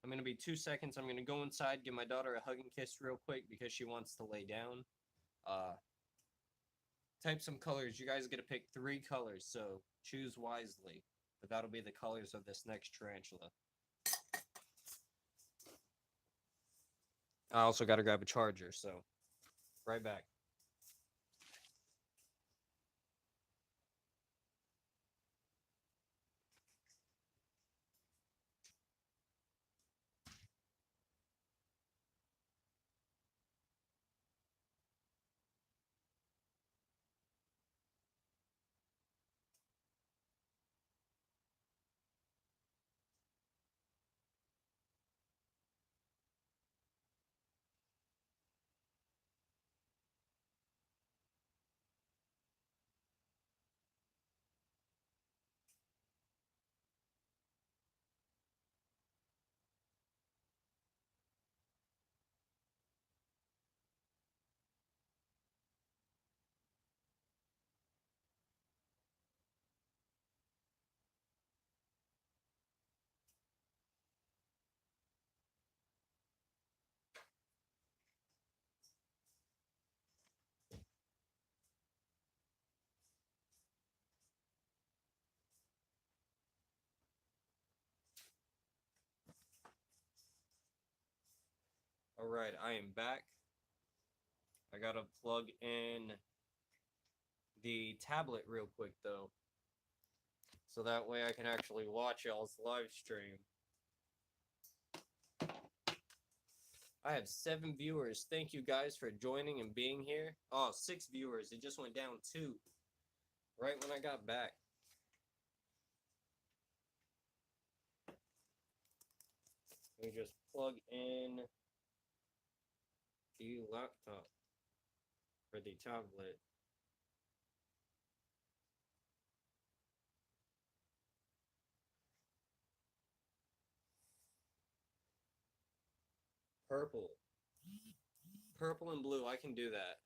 I'm going to be 2 seconds. I'm going to go inside, give my daughter a hug and kiss real quick because she wants to lay down. Uh, Type some colors. You guys get to pick 3 colors, so choose wisely. But that'll be the colors of this next tarantula. I also got to grab a charger, so right back. Alright, I am back. I gotta plug in the tablet real quick though, so that way I can actually watch y'all's live stream. I have 7 viewers. Thank you guys for joining and being here. Oh, 6 viewers. It just went down 2 right when I got back. Let me just plug in the laptop or the tablet. Purple. Purple and blue. I can do that.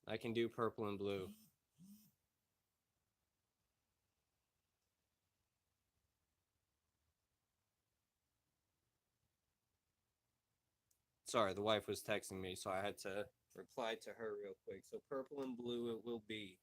I can do purple and blue. Sorry, the wife was texting me, so I had to reply to her real quick. So purple and blue it will be.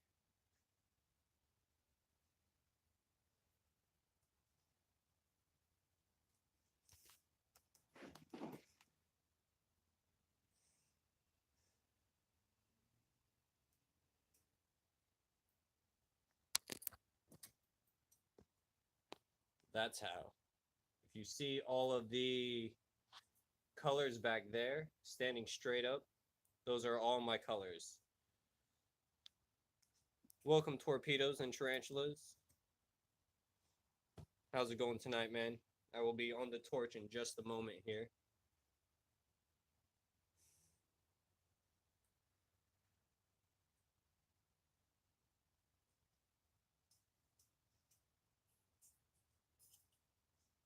That's how. If you see all of the colors back there, standing straight up, those are all my colors. Welcome, torpedoes and tarantulas. How's it going tonight, man? I will be on the torch in just a moment here.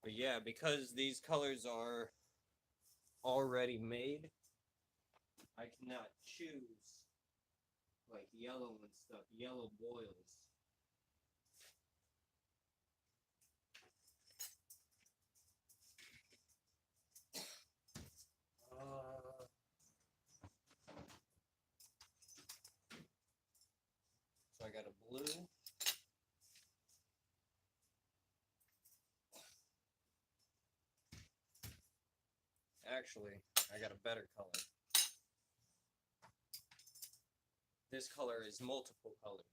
But yeah, because these colors are already made, I cannot choose like yellow and stuff, yellow boils. So I got a blue. Actually, I got a better color. This color is multiple colors.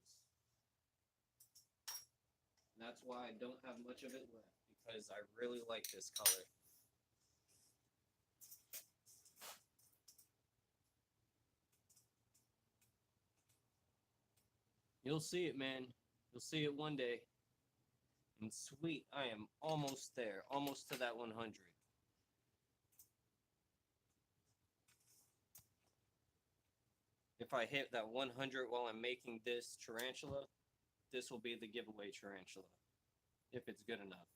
And that's why I don't have much of it left, because I really like this color. You'll see it, man. You'll see it one day. And sweet, I am almost there, almost to that 100. If I hit that 100 while I'm making this tarantula, this will be the giveaway tarantula, if it's good enough.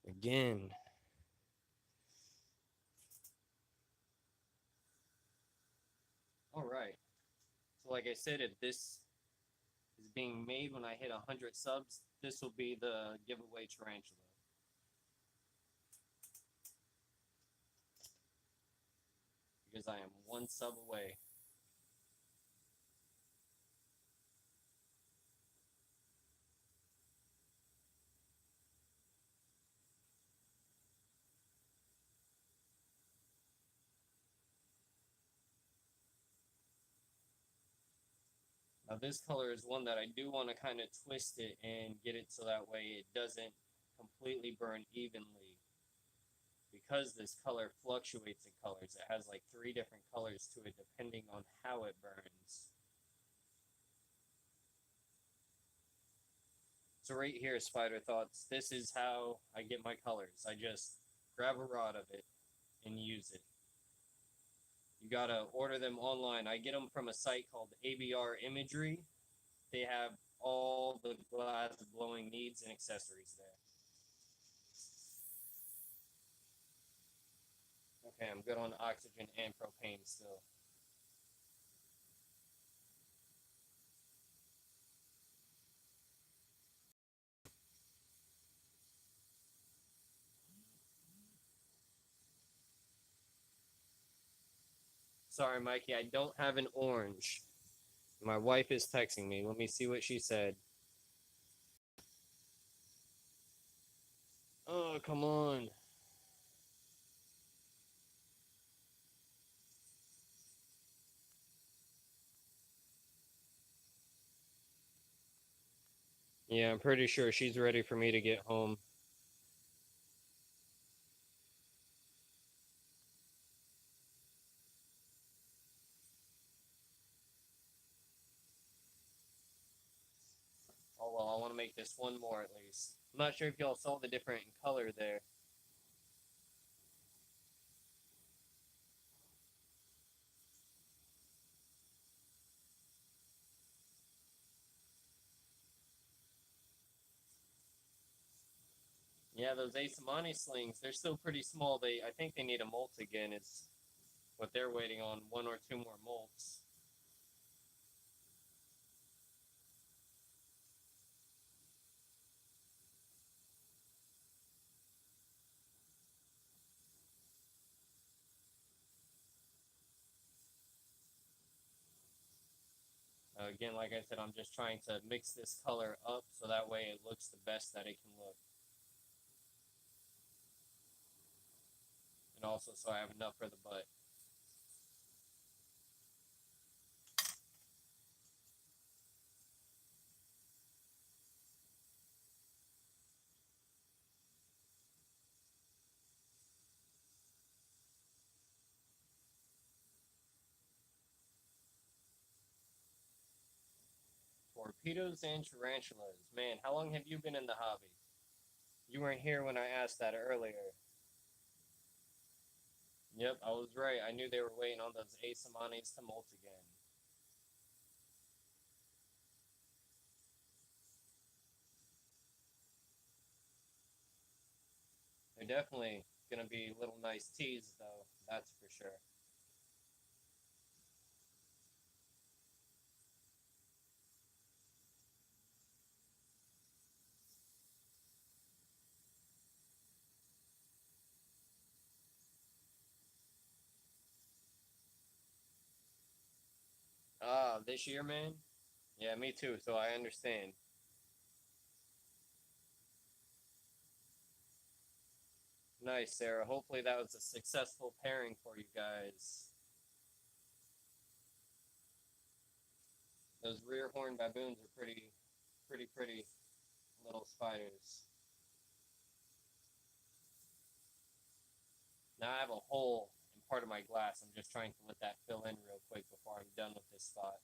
Again. All right. So like I said, if this is being made when I hit 100 subs, this will be the giveaway tarantula. Because I am 1 sub away. Now this color is one that I do want to kind of twist it and get it so that way it doesn't completely burn evenly. Because this color fluctuates in colors, it has like 3 different colors to it depending on how it burns. So right here, Spider Thoughts, this is how I get my colors. I just grab a rod of it and use it. You gotta order them online. I get them from a site called ABR Imagery. They have all the glass blowing needs and accessories there. Okay, I'm good on oxygen and propane still. Sorry, Mikey, I don't have an orange. My wife is texting me. Let me see what she said. Oh, come on. Yeah, I'm pretty sure she's ready for me to get home. Oh well, I want to make this one more at least. I'm not sure if y'all saw the different color there. Yeah, those Asamani slings, they're still pretty small. I think they need a molt again. It's what they're waiting on, one or two more molts. Again, like I said, I'm just trying to mix this color up so that way it looks the best that it can look. And also so I have enough for the butt. Torpedoes and tarantulas. Man, how long have you been in the hobby? You weren't here when I asked that earlier. Yep, I was right. I knew they were waiting on those Asamanis to molt again. They're definitely going to be little nice teas, though. That's for sure. Ah, this year, man? Yeah, me too, so I understand. Nice, Sarah. Hopefully that was a successful pairing for you guys. Those rear horn baboons are pretty little spiders. Now I have a hole in part of my glass. I'm just trying to let that fill in real quick before I'm done with this spot.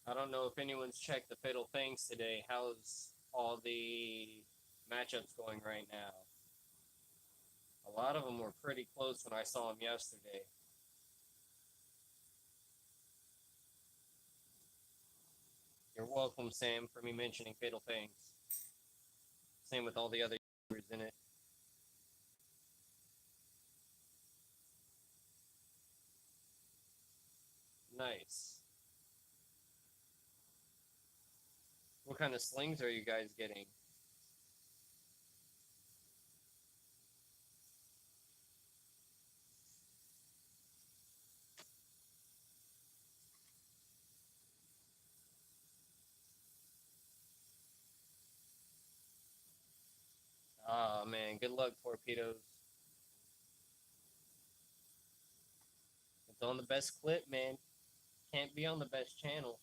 I don't know if anyone's checked the Fatal Fangs today. How's all the matchups going right now? A lot of them were pretty close when I saw them yesterday. You're welcome, Sam, for me mentioning Fatal Fangs. Same with all the other YouTubers in it. Nice. What kind of slings are you guys getting? Oh man, good luck, torpedoes. It's on the best clip, man. Can't be on the best channel.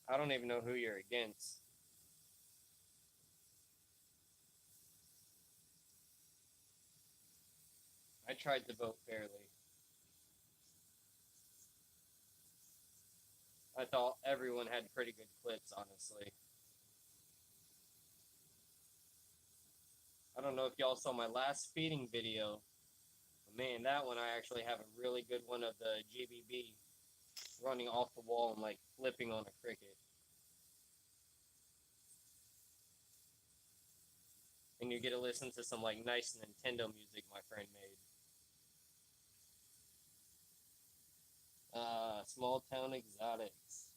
I don't even know who you're against. I tried to vote fairly. I thought everyone had pretty good clips, honestly. I don't know if y'all saw my last feeding video, but man, that one I actually have a really good one of the GBB running off the wall and like flipping on a cricket. And you get to listen to some like nice Nintendo music my friend made. Small Town Exotics.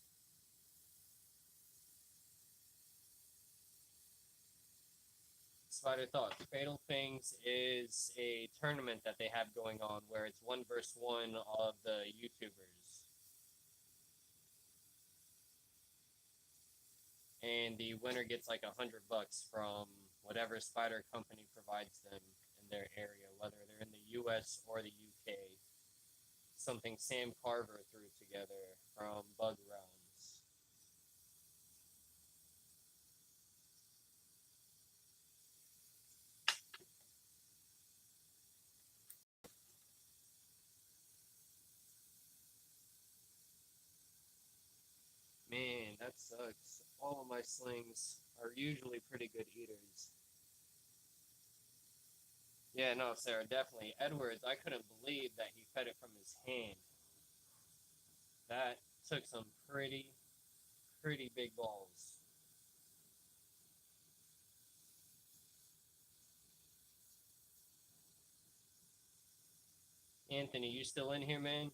Spider Thoughts. Fatal Things is a tournament that they have going on where it's 1 versus 1 of the YouTubers. And the winner gets like $100 from whatever spider company provides them in their area, whether they're in the US or the UK. Something Sam Carver threw together from Bug Realms. Man, that sucks. All of my slings are usually pretty good eaters. Yeah, no, Sarah, definitely. Edwards, I couldn't believe that he fed it from his hand. That took some pretty big balls. Anthony, you still in here, man?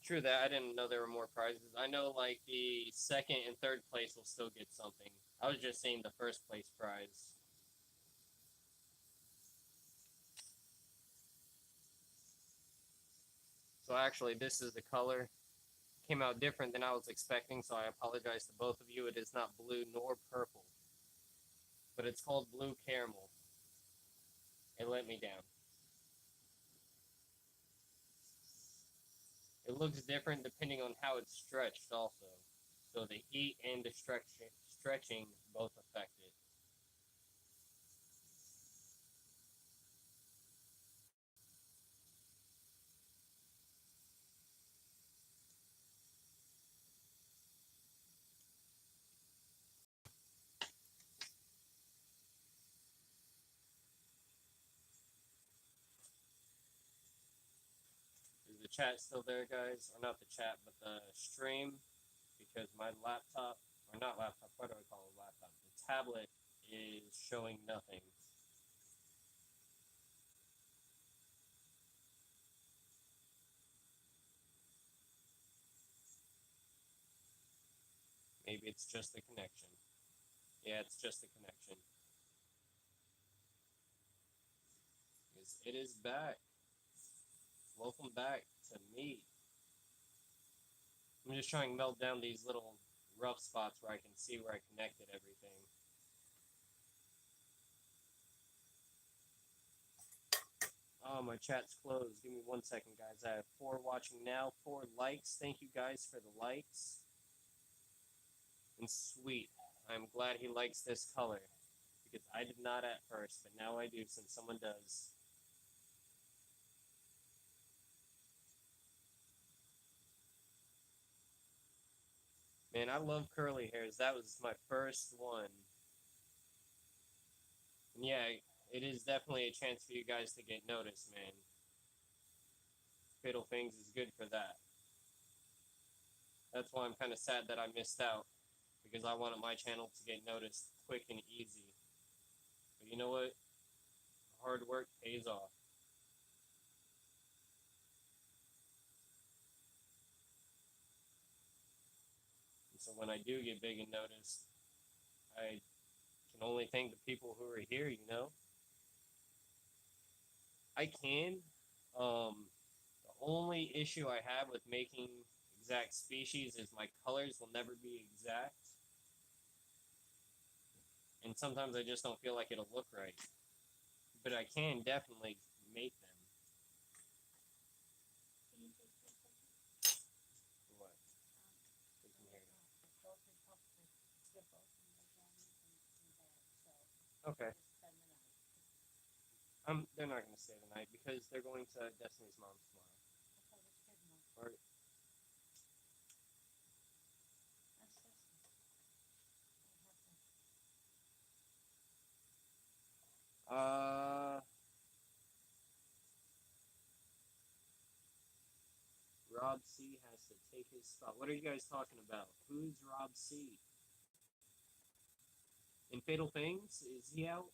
True that. I didn't know there were more prizes. I know like the second and third place will still get something. I was just saying the first place prize. So actually, this is the color. Came out different than I was expecting, so I apologize to both of you. It is not blue nor purple, but it's called blue caramel. It let me down. It looks different depending on how it's stretched also. So the heat and the stretching both affect it. Is the chat still there, guys? Or not the chat, but the stream? Because my laptop, or not laptop, what do I call it? Laptop. The tablet is showing nothing. Maybe it's just the connection. Yeah, it's just the connection. Because it is back. Welcome back to me. I'm just trying to melt down these little rough spots where I can see where I connected everything. Oh, my chat's closed. Give me 1 second, guys. I have 4 watching now, 4 likes. Thank you guys for the likes. And sweet. I'm glad he likes this color. Because I did not at first, but now I do since someone does. Man, I love curly hairs. That was my first one. And yeah, it is definitely a chance for you guys to get noticed, man. Fatal Things is good for that. That's why I'm kind of sad that I missed out. Because I wanted my channel to get noticed quick and easy. But you know what? Hard work pays off. And so when I do get big and noticed, I can only thank the people who are here, you know? I can. The only issue I have with making exact species is my colors will never be exact. And sometimes I just don't feel like it'll look right. But I can definitely make them. What? We can hear you. Okay. They're not going to stay the night because they're going to Destiny's mom's tomorrow. Or Rob C has to take his spot. What are you guys talking about? Who's Rob C? In Fatal Things? Is he out?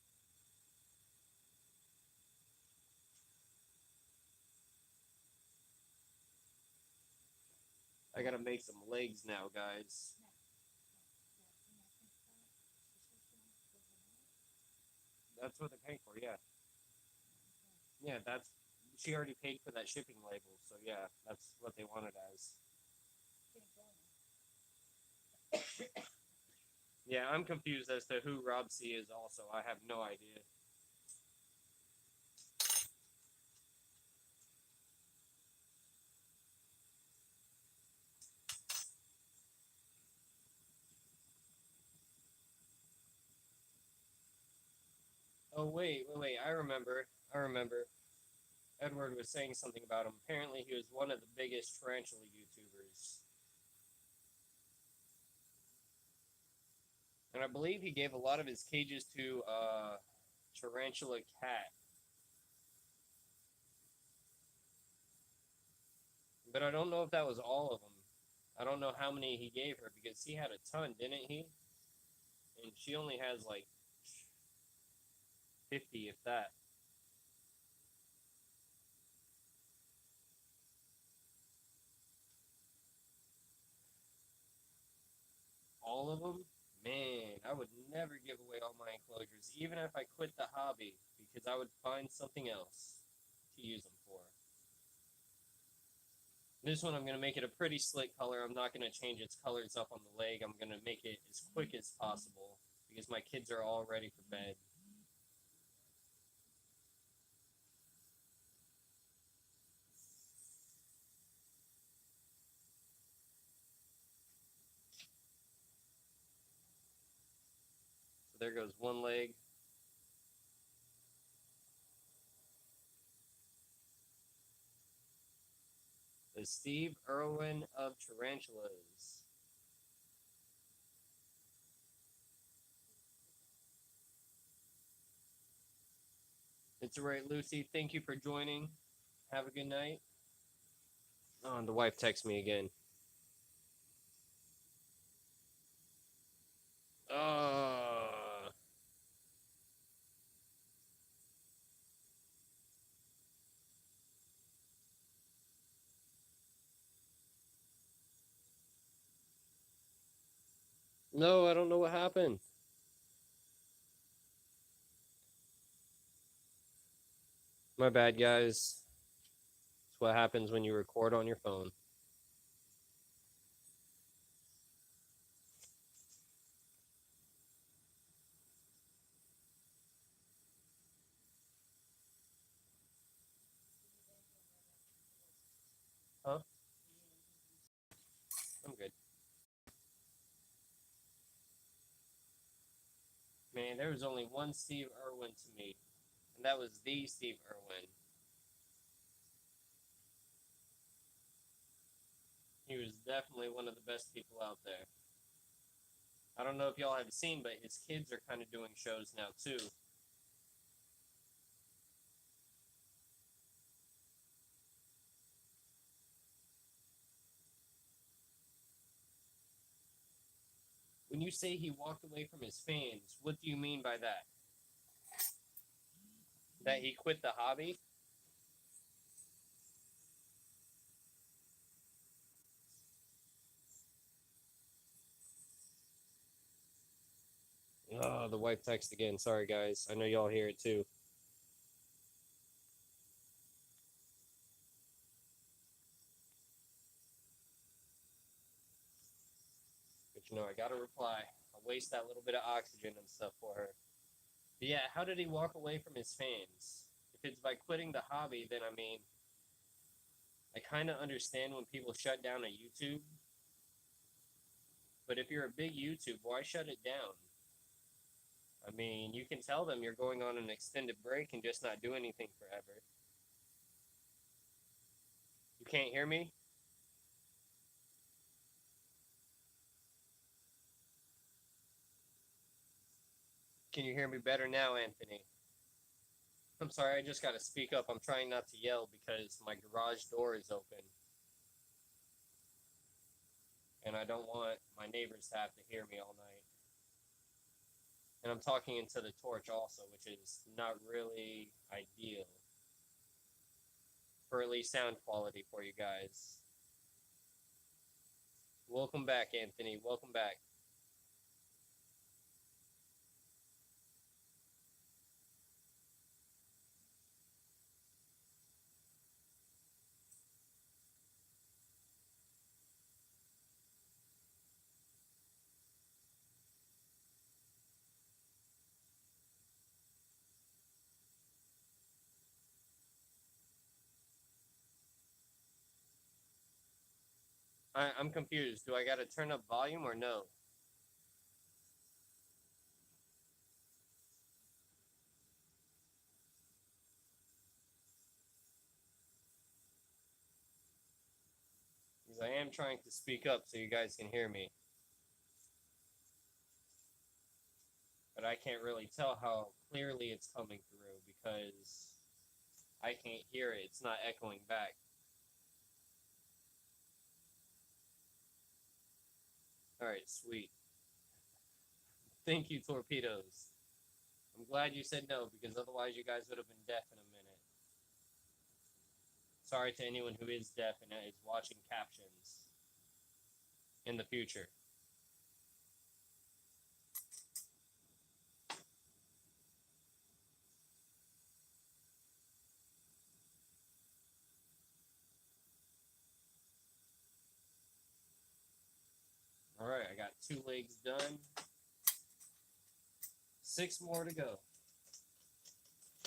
gotta make some legs now, guys. That's what they're paying for, yeah. Yeah, that's she already paid for that shipping label, so yeah, that's what they wanted as. Yeah, I'm confused as to who Rob C is also. I have no idea. Oh wait, I remember. Edward was saying something about him. Apparently he was one of the biggest tarantula YouTubers. And I believe he gave a lot of his cages to Tarantula Cat. But I don't know if that was all of them. I don't know how many he gave her because he had a ton, didn't he? And she only has like 50, if that. All of them? Man, I would never give away all my enclosures, even if I quit the hobby, because I would find something else to use them for. This one, I'm going to make it a pretty slick color. I'm not going to change its colors up on the leg. I'm going to make it as quick as possible because my kids are all ready for bed. So there goes one leg. The Steve Irwin of tarantulas. It's all right, Lucy. Thank you for joining. Have a good night. Oh, and the wife texts me again. No, I don't know what happened. My bad, guys. It's what happens when you record on your phone. Huh? I'm good. Man, there was only one Steve Irwin to me, and that was the Steve Irwin. He was definitely one of the best people out there. I don't know if y'all have seen, but his kids are kind of doing shows now too. When you say he walked away from his fans, what do you mean by that? That he quit the hobby? Oh, the wife text again. Sorry, guys. I know y'all hear it too. But you know, I gotta reply. I'll waste that little bit of oxygen and stuff for her. But yeah, how did he walk away from his fans? If it's by quitting the hobby, then I mean, I kind of understand when people shut down a YouTube. But if you're a big YouTube, why shut it down? I mean, you can tell them you're going on an extended break and just not do anything forever. You can't hear me? Can you hear me better now, Anthony? I'm sorry, I just got to speak up. I'm trying not to yell because my garage door is open. And I don't want my neighbors to have to hear me all night. And I'm talking into the torch also, which is not really ideal for at least sound quality for you guys. Welcome back, Anthony. Welcome back. I'm confused. Do I got to turn up volume or no? Because I am trying to speak up so you guys can hear me. But I can't really tell how clearly it's coming through because I can't hear it. It's not echoing back. Alright, sweet. Thank you, torpedoes. I'm glad you said no because otherwise you guys would have been deaf in a minute. Sorry to anyone who is deaf and is watching captions in the future. Alright, I got 2 legs done. 6 more to go.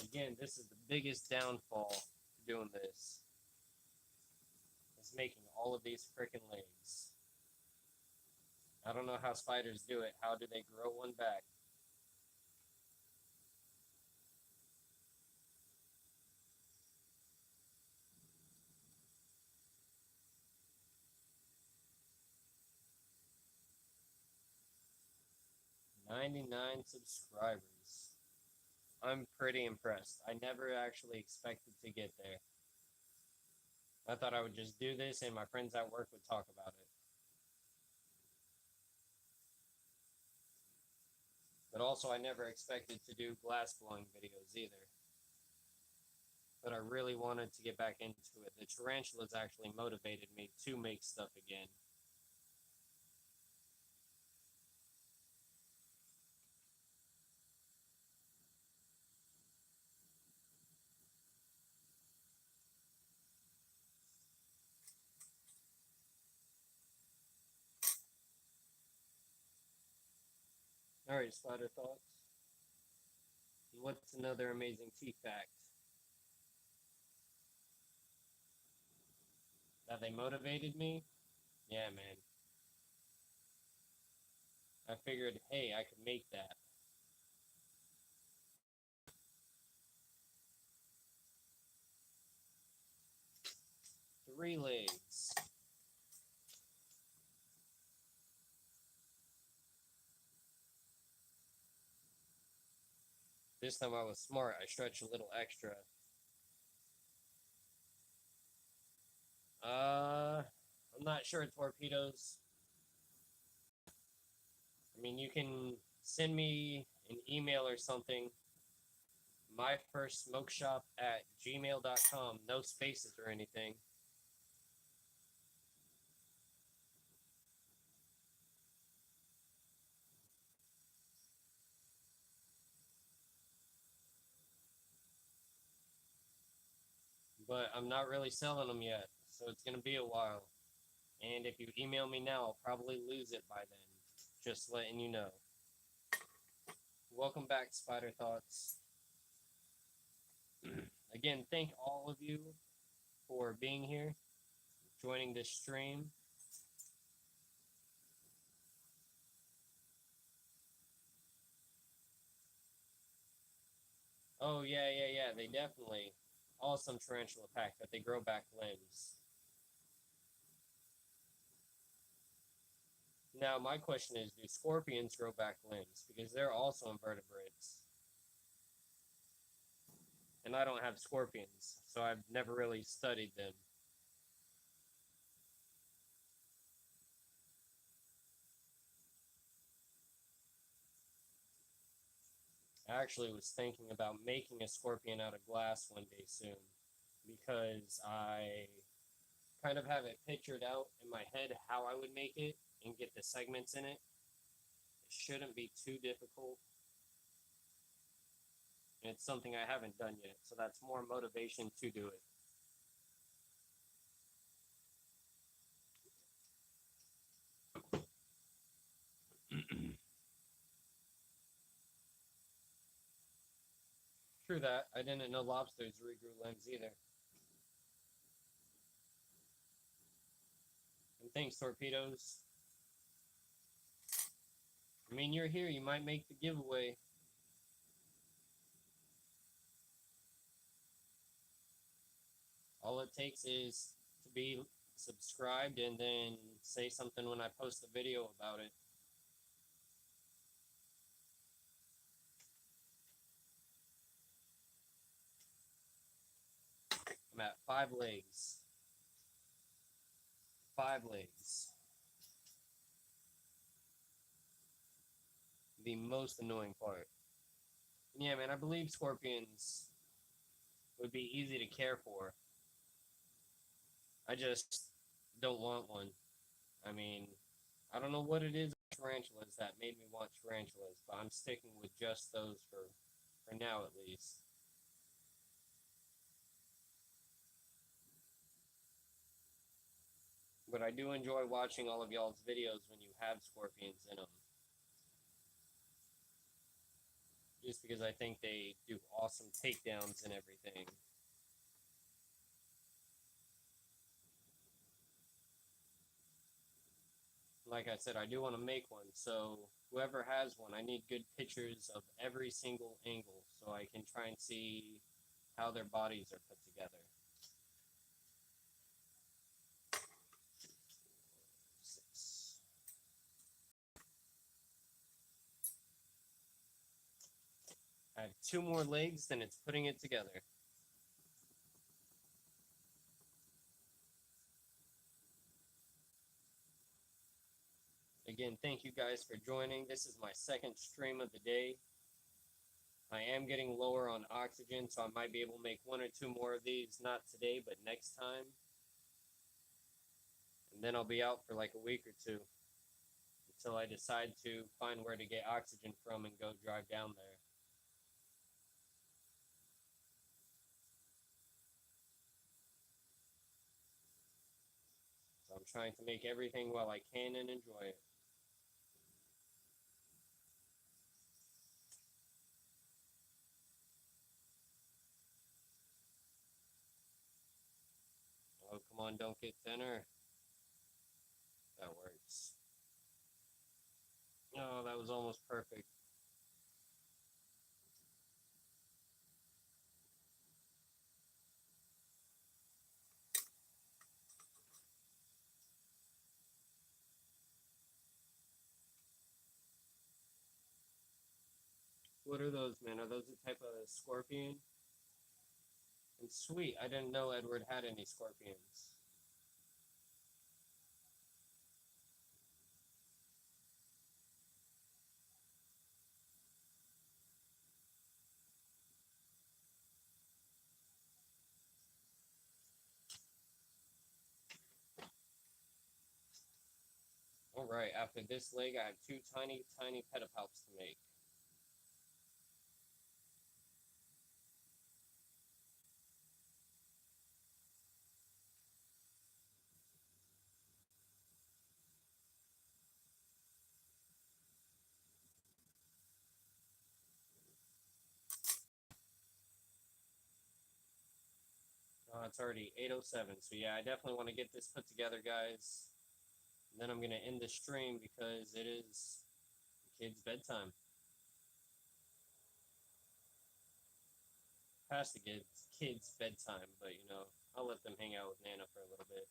Again, this is the biggest downfall to doing this. Is making all of these freaking legs. I don't know how spiders do it. How do they grow one back? $99 subscribers. I'm pretty impressed. I never actually expected to get there. I thought I would just do this and my friends at work would talk about it. But also, I never expected to do glass blowing videos either. But I really wanted to get back into it. The tarantulas actually motivated me to make stuff again. Alright, spider thoughts. What's another amazing tea fact? That they motivated me? Yeah, man. I figured, hey, I could make that. 3 legs. This time I was smart. I stretched a little extra. I'm not sure, torpedoes. I mean, you can send me an email or something. myfirstsmokeshop at gmail.com. No spaces or anything. But I'm not really selling them yet, so it's going to be a while. And if you email me now, I'll probably lose it by then. Just letting you know. Welcome back, Spider Thoughts. Again, thank all of you for being here, joining this stream. Oh, yeah. They definitely. Awesome tarantula pack that they grow back limbs. Now, my question is, do scorpions grow back limbs? Because they're also invertebrates. And I don't have scorpions, so I've never really studied them. I actually was thinking about making a scorpion out of glass one day soon, because I kind of have it pictured out in my head how I would make it and get the segments in it. It shouldn't be too difficult. And it's something I haven't done yet, so that's more motivation to do it. True that. I didn't know lobsters regrew limbs either. And thanks, torpedoes. I mean, you're here. You might make the giveaway. All it takes is to be subscribed and then say something when I post the video about it. I'm at 5 legs. 5 legs. The most annoying part. And yeah, man, I believe scorpions would be easy to care for. I just don't want one. I mean, I don't know what it is about tarantulas that made me want tarantulas, but I'm sticking with just those for now at least. But I do enjoy watching all of y'all's videos when you have scorpions in them. Just because I think they do awesome takedowns and everything. Like I said, I do want to make one, so whoever has one, I need good pictures of every single angle so I can try and see how their bodies are put together. 6. I have 2 more legs, then it's putting it together. Again, thank you guys for joining. This is my second stream of the day. I am getting lower on oxygen, so I might be able to make 1 or 2 more of these, not today, but next time. And then I'll be out for like a week or 2 until I decide to find where to get oxygen from and go drive down there. So I'm trying to make everything while I can and enjoy it. Oh, come on, don't get thinner. That works. Oh, that was almost perfect. What are those, man? Are those a type of scorpion? And sweet, I didn't know Edward had any scorpions. Alright, after this leg, I have 2 tiny, tiny pedipalps to make. It's already 8:07, so yeah, I definitely want to get this put together, guys. And then I'm going to end the stream because it is kids' bedtime. Past the kids' bedtime, but you know, I'll let them hang out with Nana for a little bit.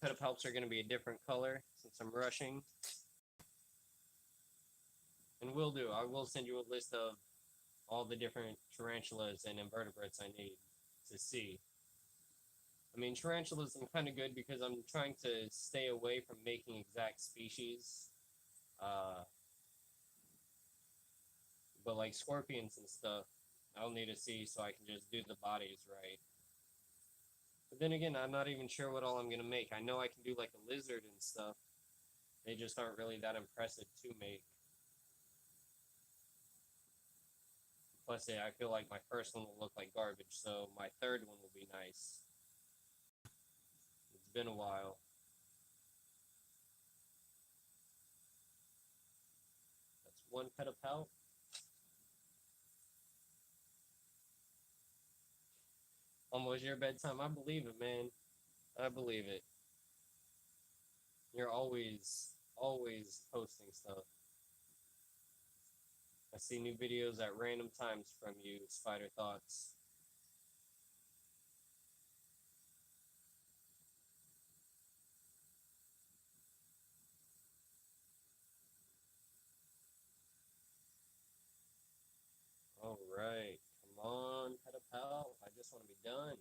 Pedipalps are going to be a different color since I'm rushing. And will do. I will send you a list of all the different tarantulas and invertebrates I need to see. I mean, tarantulas I'm kind of good because I'm trying to stay away from making exact species. But like scorpions and stuff, I'll need to see so I can just do the bodies right. But then again, I'm not even sure what all I'm gonna make. I know I can do like a lizard and stuff. They just aren't really that impressive to make. Plus, I feel like my first one will look like garbage, so my third one will be nice. It's been a while. That's one pet of pelt. Almost your bedtime. I believe it, man. I believe it. You're always posting stuff. I see new videos at random times from you, Spider Thoughts. Alright, come on, pet a pal. I just want to be done.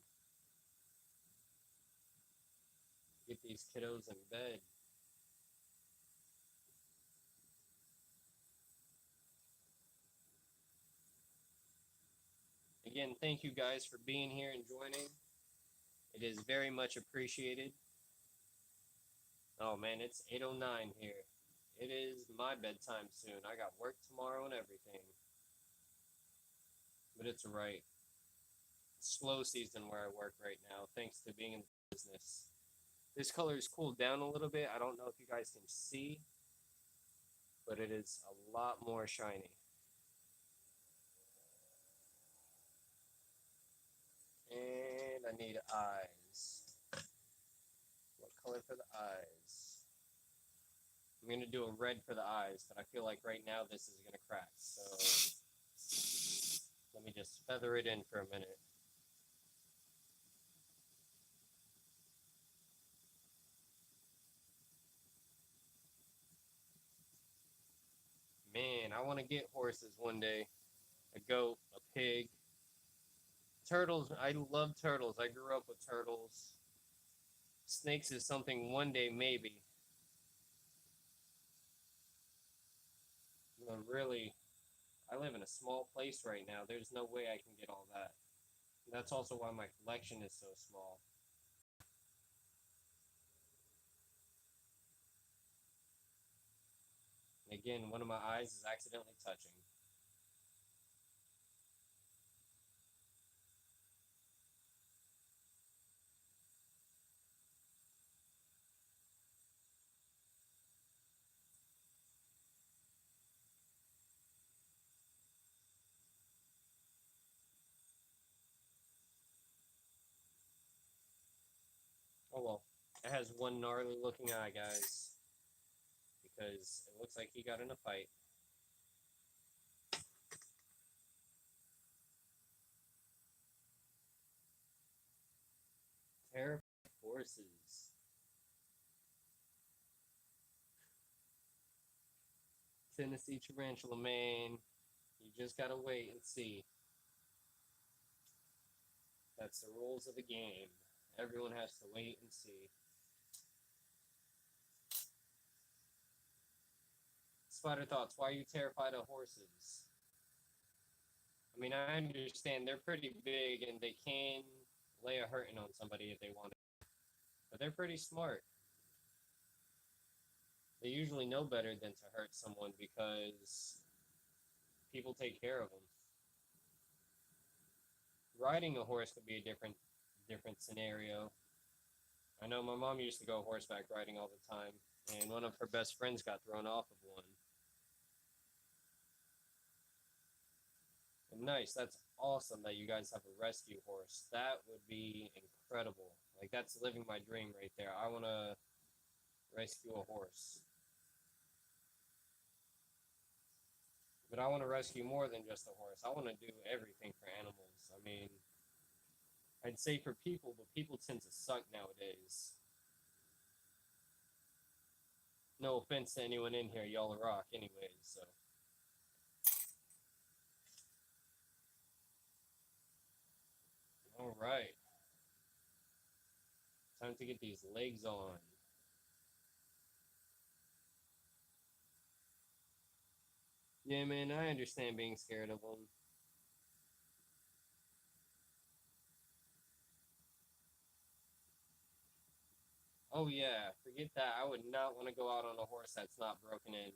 Get these kiddos in bed. Again, thank you guys for being here and joining. It is very much appreciated. Oh man, it's 8:09 here. It is my bedtime soon. I got work tomorrow and everything. But it's alright. Slow season where I work right now, thanks to being in business. This color is cooled down a little bit. I don't know if you guys can see, but it is a lot more shiny. And I need eyes. What color for the eyes? I'm going to do a red for the eyes, but I feel like right now this is going to crack. So let me just feather it in for a minute. Man, I want to get horses one day. A goat, a pig. Turtles, I love turtles. I grew up with turtles. Snakes is something one day maybe. But really, I live in a small place right now. There's no way I can get all that. That's also why my collection is so small. And again, one of my eyes is accidentally touching. Oh well. It has one gnarly looking eye, guys. Because it looks like he got in a fight. Terrified horses. Tennessee tarantula, man. You just gotta wait and see. That's the rules of the game. Everyone has to wait and see. Spider Thoughts, why are you terrified of horses? I mean, I understand they're pretty big and they can lay a hurting on somebody if they want to, but they're pretty smart. They usually know better than to hurt someone because people take care of them. Riding a horse could be a different scenario. I know my mom used to go horseback riding all the time, and one of her best friends got thrown off of one. And nice, that's awesome that you guys have a rescue horse. That would be incredible. Like that's living my dream right there. I want to rescue a horse. But I want to rescue more than just a horse. I want to do everything for animals. I mean, I'd say for people, but people tend to suck nowadays. No offense to anyone in here, y'all rock anyways, so. Alright. Time to get these legs on. Yeah, man, I understand being scared of them. Oh yeah, forget that. I would not want to go out on a horse that's not broken in.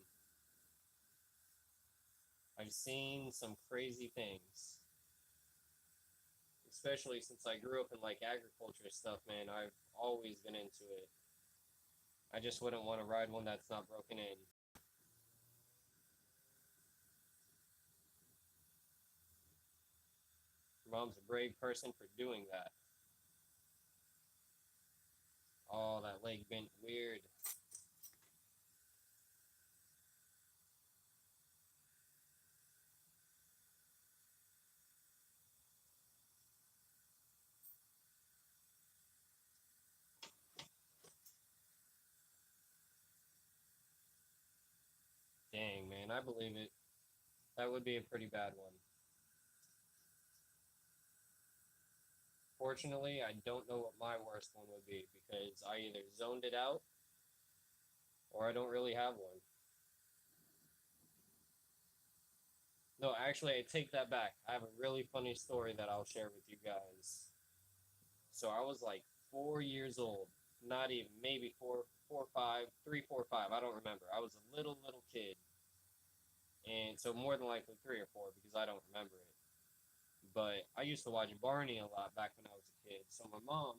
I've seen some crazy things. Especially since I grew up in like agriculture stuff, man. I've always been into it. I just wouldn't want to ride one that's not broken in. Your mom's a brave person for doing that. Oh, that leg bent weird. Dang, man, I believe it. That would be a pretty bad one. Fortunately, I don't know what my worst one would be because I either zoned it out or I don't really have one. No, actually, I take that back. I have a really funny story that I'll share with you guys. So I was like 4 years old, not even, maybe four, five, 3, 4, 5. I don't remember. I was a little kid, and so more than likely 3 or 4 because I don't remember it. But I used to watch Barney a lot back when I was a kid. So my mom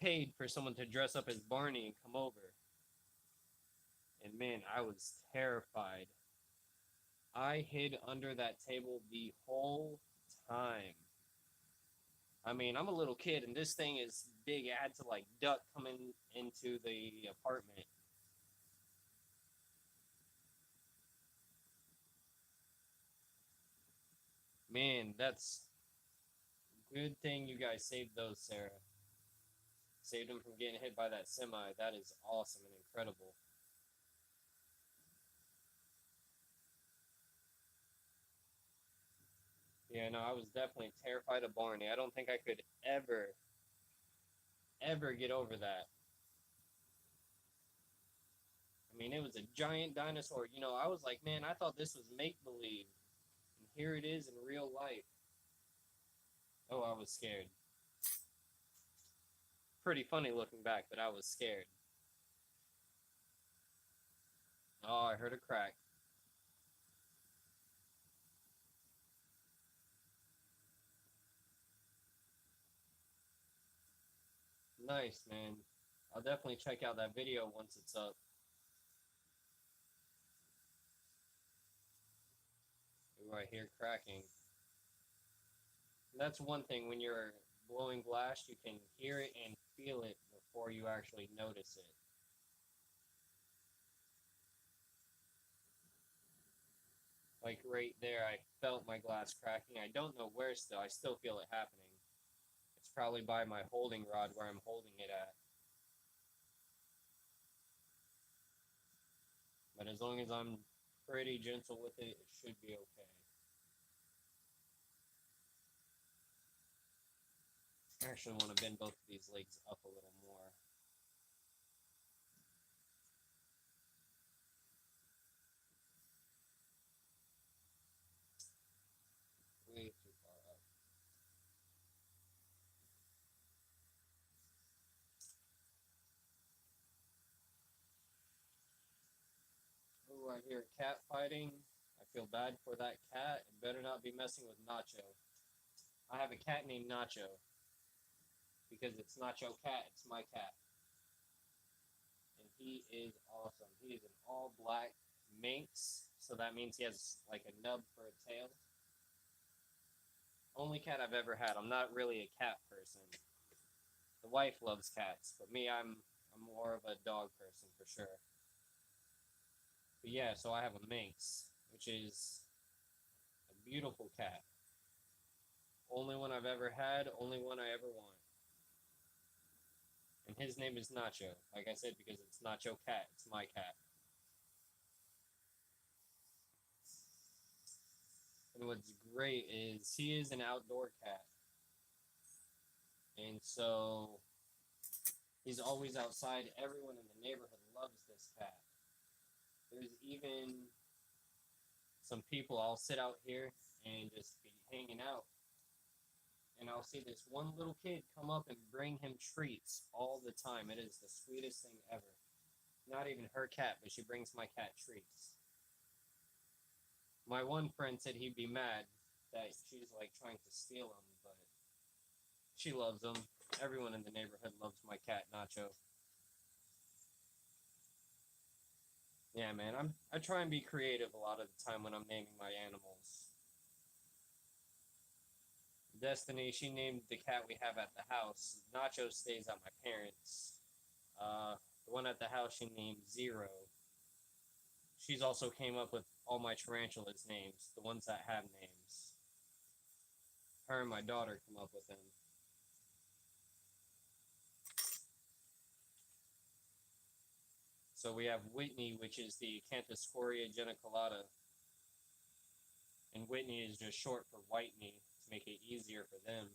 paid for someone to dress up as Barney and come over. And man, I was terrified. I hid under that table the whole time. I mean, I'm a little kid, and this thing is big. I had to like duck coming into the apartment. Man, that's good thing you guys saved those, Sarah. Saved them from getting hit by that semi. That is awesome and incredible. Yeah, no, I was definitely terrified of Barney. I don't think I could ever get over that. I mean, it was a giant dinosaur. I was like, man, I thought this was make believe. And here it is in real life. Oh, I was scared. Pretty funny looking back, but I was scared. Oh, I heard a crack. Nice, man. I'll definitely check out that video once it's up. Ooh, I hear cracking. And that's one thing when you're blowing glass, you can hear it and feel it before you actually notice it. Like right there, I felt my glass cracking. I don't know where still. I still feel it happening. It's probably by my holding rod where I'm holding it at. But as long as I'm pretty gentle with it, it should be okay. I actually want to bend both of these legs up a little more. Way too far up. Oh, I hear cat fighting. I feel bad for that cat. It better not be messing with Nacho. I have a cat named Nacho because it's Nacho Cat. It's my cat. And he is awesome. He is an all black minx, so that means he has like a nub for a tail. Only cat I've ever had. I'm not really a cat person. The wife loves cats, but me, I'm more of a dog person for sure. But yeah, so I have a minx, which is a beautiful cat. Only one I've ever had, only one I ever want. And his name is Nacho. Like I said, because it's Nacho Cat. It's my cat. And what's great is he is an outdoor cat. And so he's always outside. Everyone in the neighborhood loves this cat. There's even some people, I'll sit out here and just be hanging out. and I'll see this one little kid come up and bring him treats all the time. It is the sweetest thing ever. Not even her cat, but she brings my cat treats. My one friend said he'd be mad that she's like trying to steal them, but she loves them. Everyone in the neighborhood loves my cat, Nacho. Yeah, man, I try and be creative a lot of the time when I'm naming my animals. Destiny, she named the cat we have at the house. Nacho stays at my parents'. The one at the house she named Zero. She's also came up with all my tarantulas' names, the ones that have names. Her and my daughter come up with them. So we have Whitney, which is the Canthoscoria geniculata, and Whitney is just short for Whitney to make it easier for them.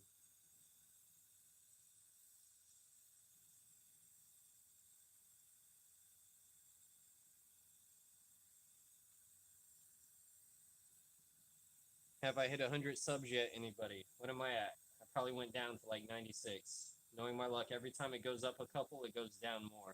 Have I hit 100 subs yet, anybody? What am I at? I probably went down to like 96. Knowing my luck, every time it goes up a couple, it goes down more.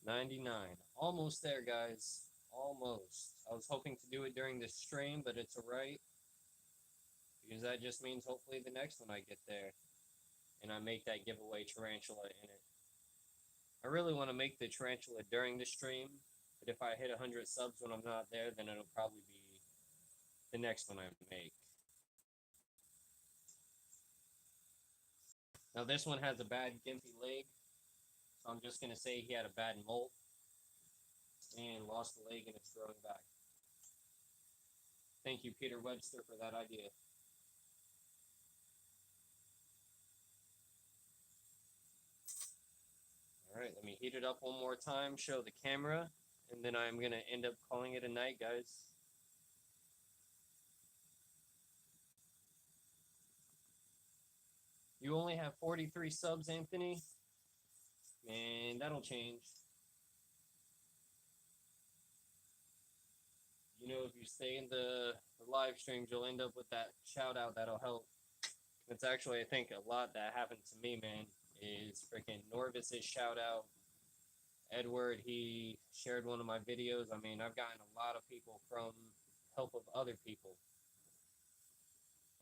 $99. Almost there, guys. Almost. I was hoping to do it during this stream, but it's alright. Because that just means hopefully the next one I get there. And I make that giveaway tarantula in it. I really want to make the tarantula during the stream, but if I hit 100 subs when I'm not there, then it'll probably be the next one I make. Now this one has a bad gimpy leg, so I'm just going to say he had a bad molt and lost the leg and it's growing back. Thank you, Peter Webster, for that idea. All right, let me heat it up one more time, show the camera, and then I'm going to end up calling it a night, guys. You only have 43 subs, Anthony? Man, that'll change. You know, if you stay in the live streams, you'll end up with that shout out that'll help. It's actually, I think, a lot that happened to me, man, is freaking Norvis's shout out. Edward, he shared one of my videos. I mean, I've gotten a lot of people from help of other people.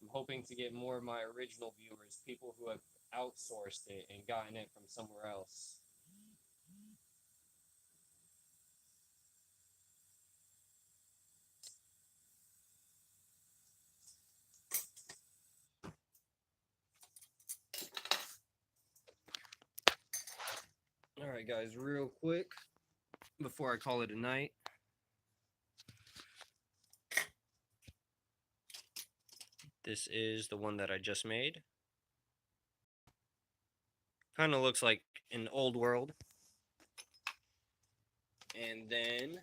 I'm hoping to get more of my original viewers, people who have outsourced it and gotten it from somewhere else. All right, guys, real quick, before I call it a night. This is the one that I just made. Kind of looks like an old world. And then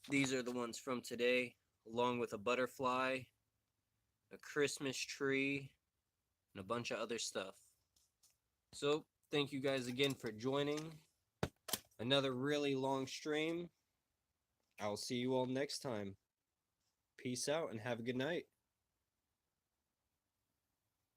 these are the ones from today, along with a butterfly, a Christmas tree, and a bunch of other stuff. So, thank you guys again for joining. Another really long stream. I'll see you all next time. Peace out and have a good night.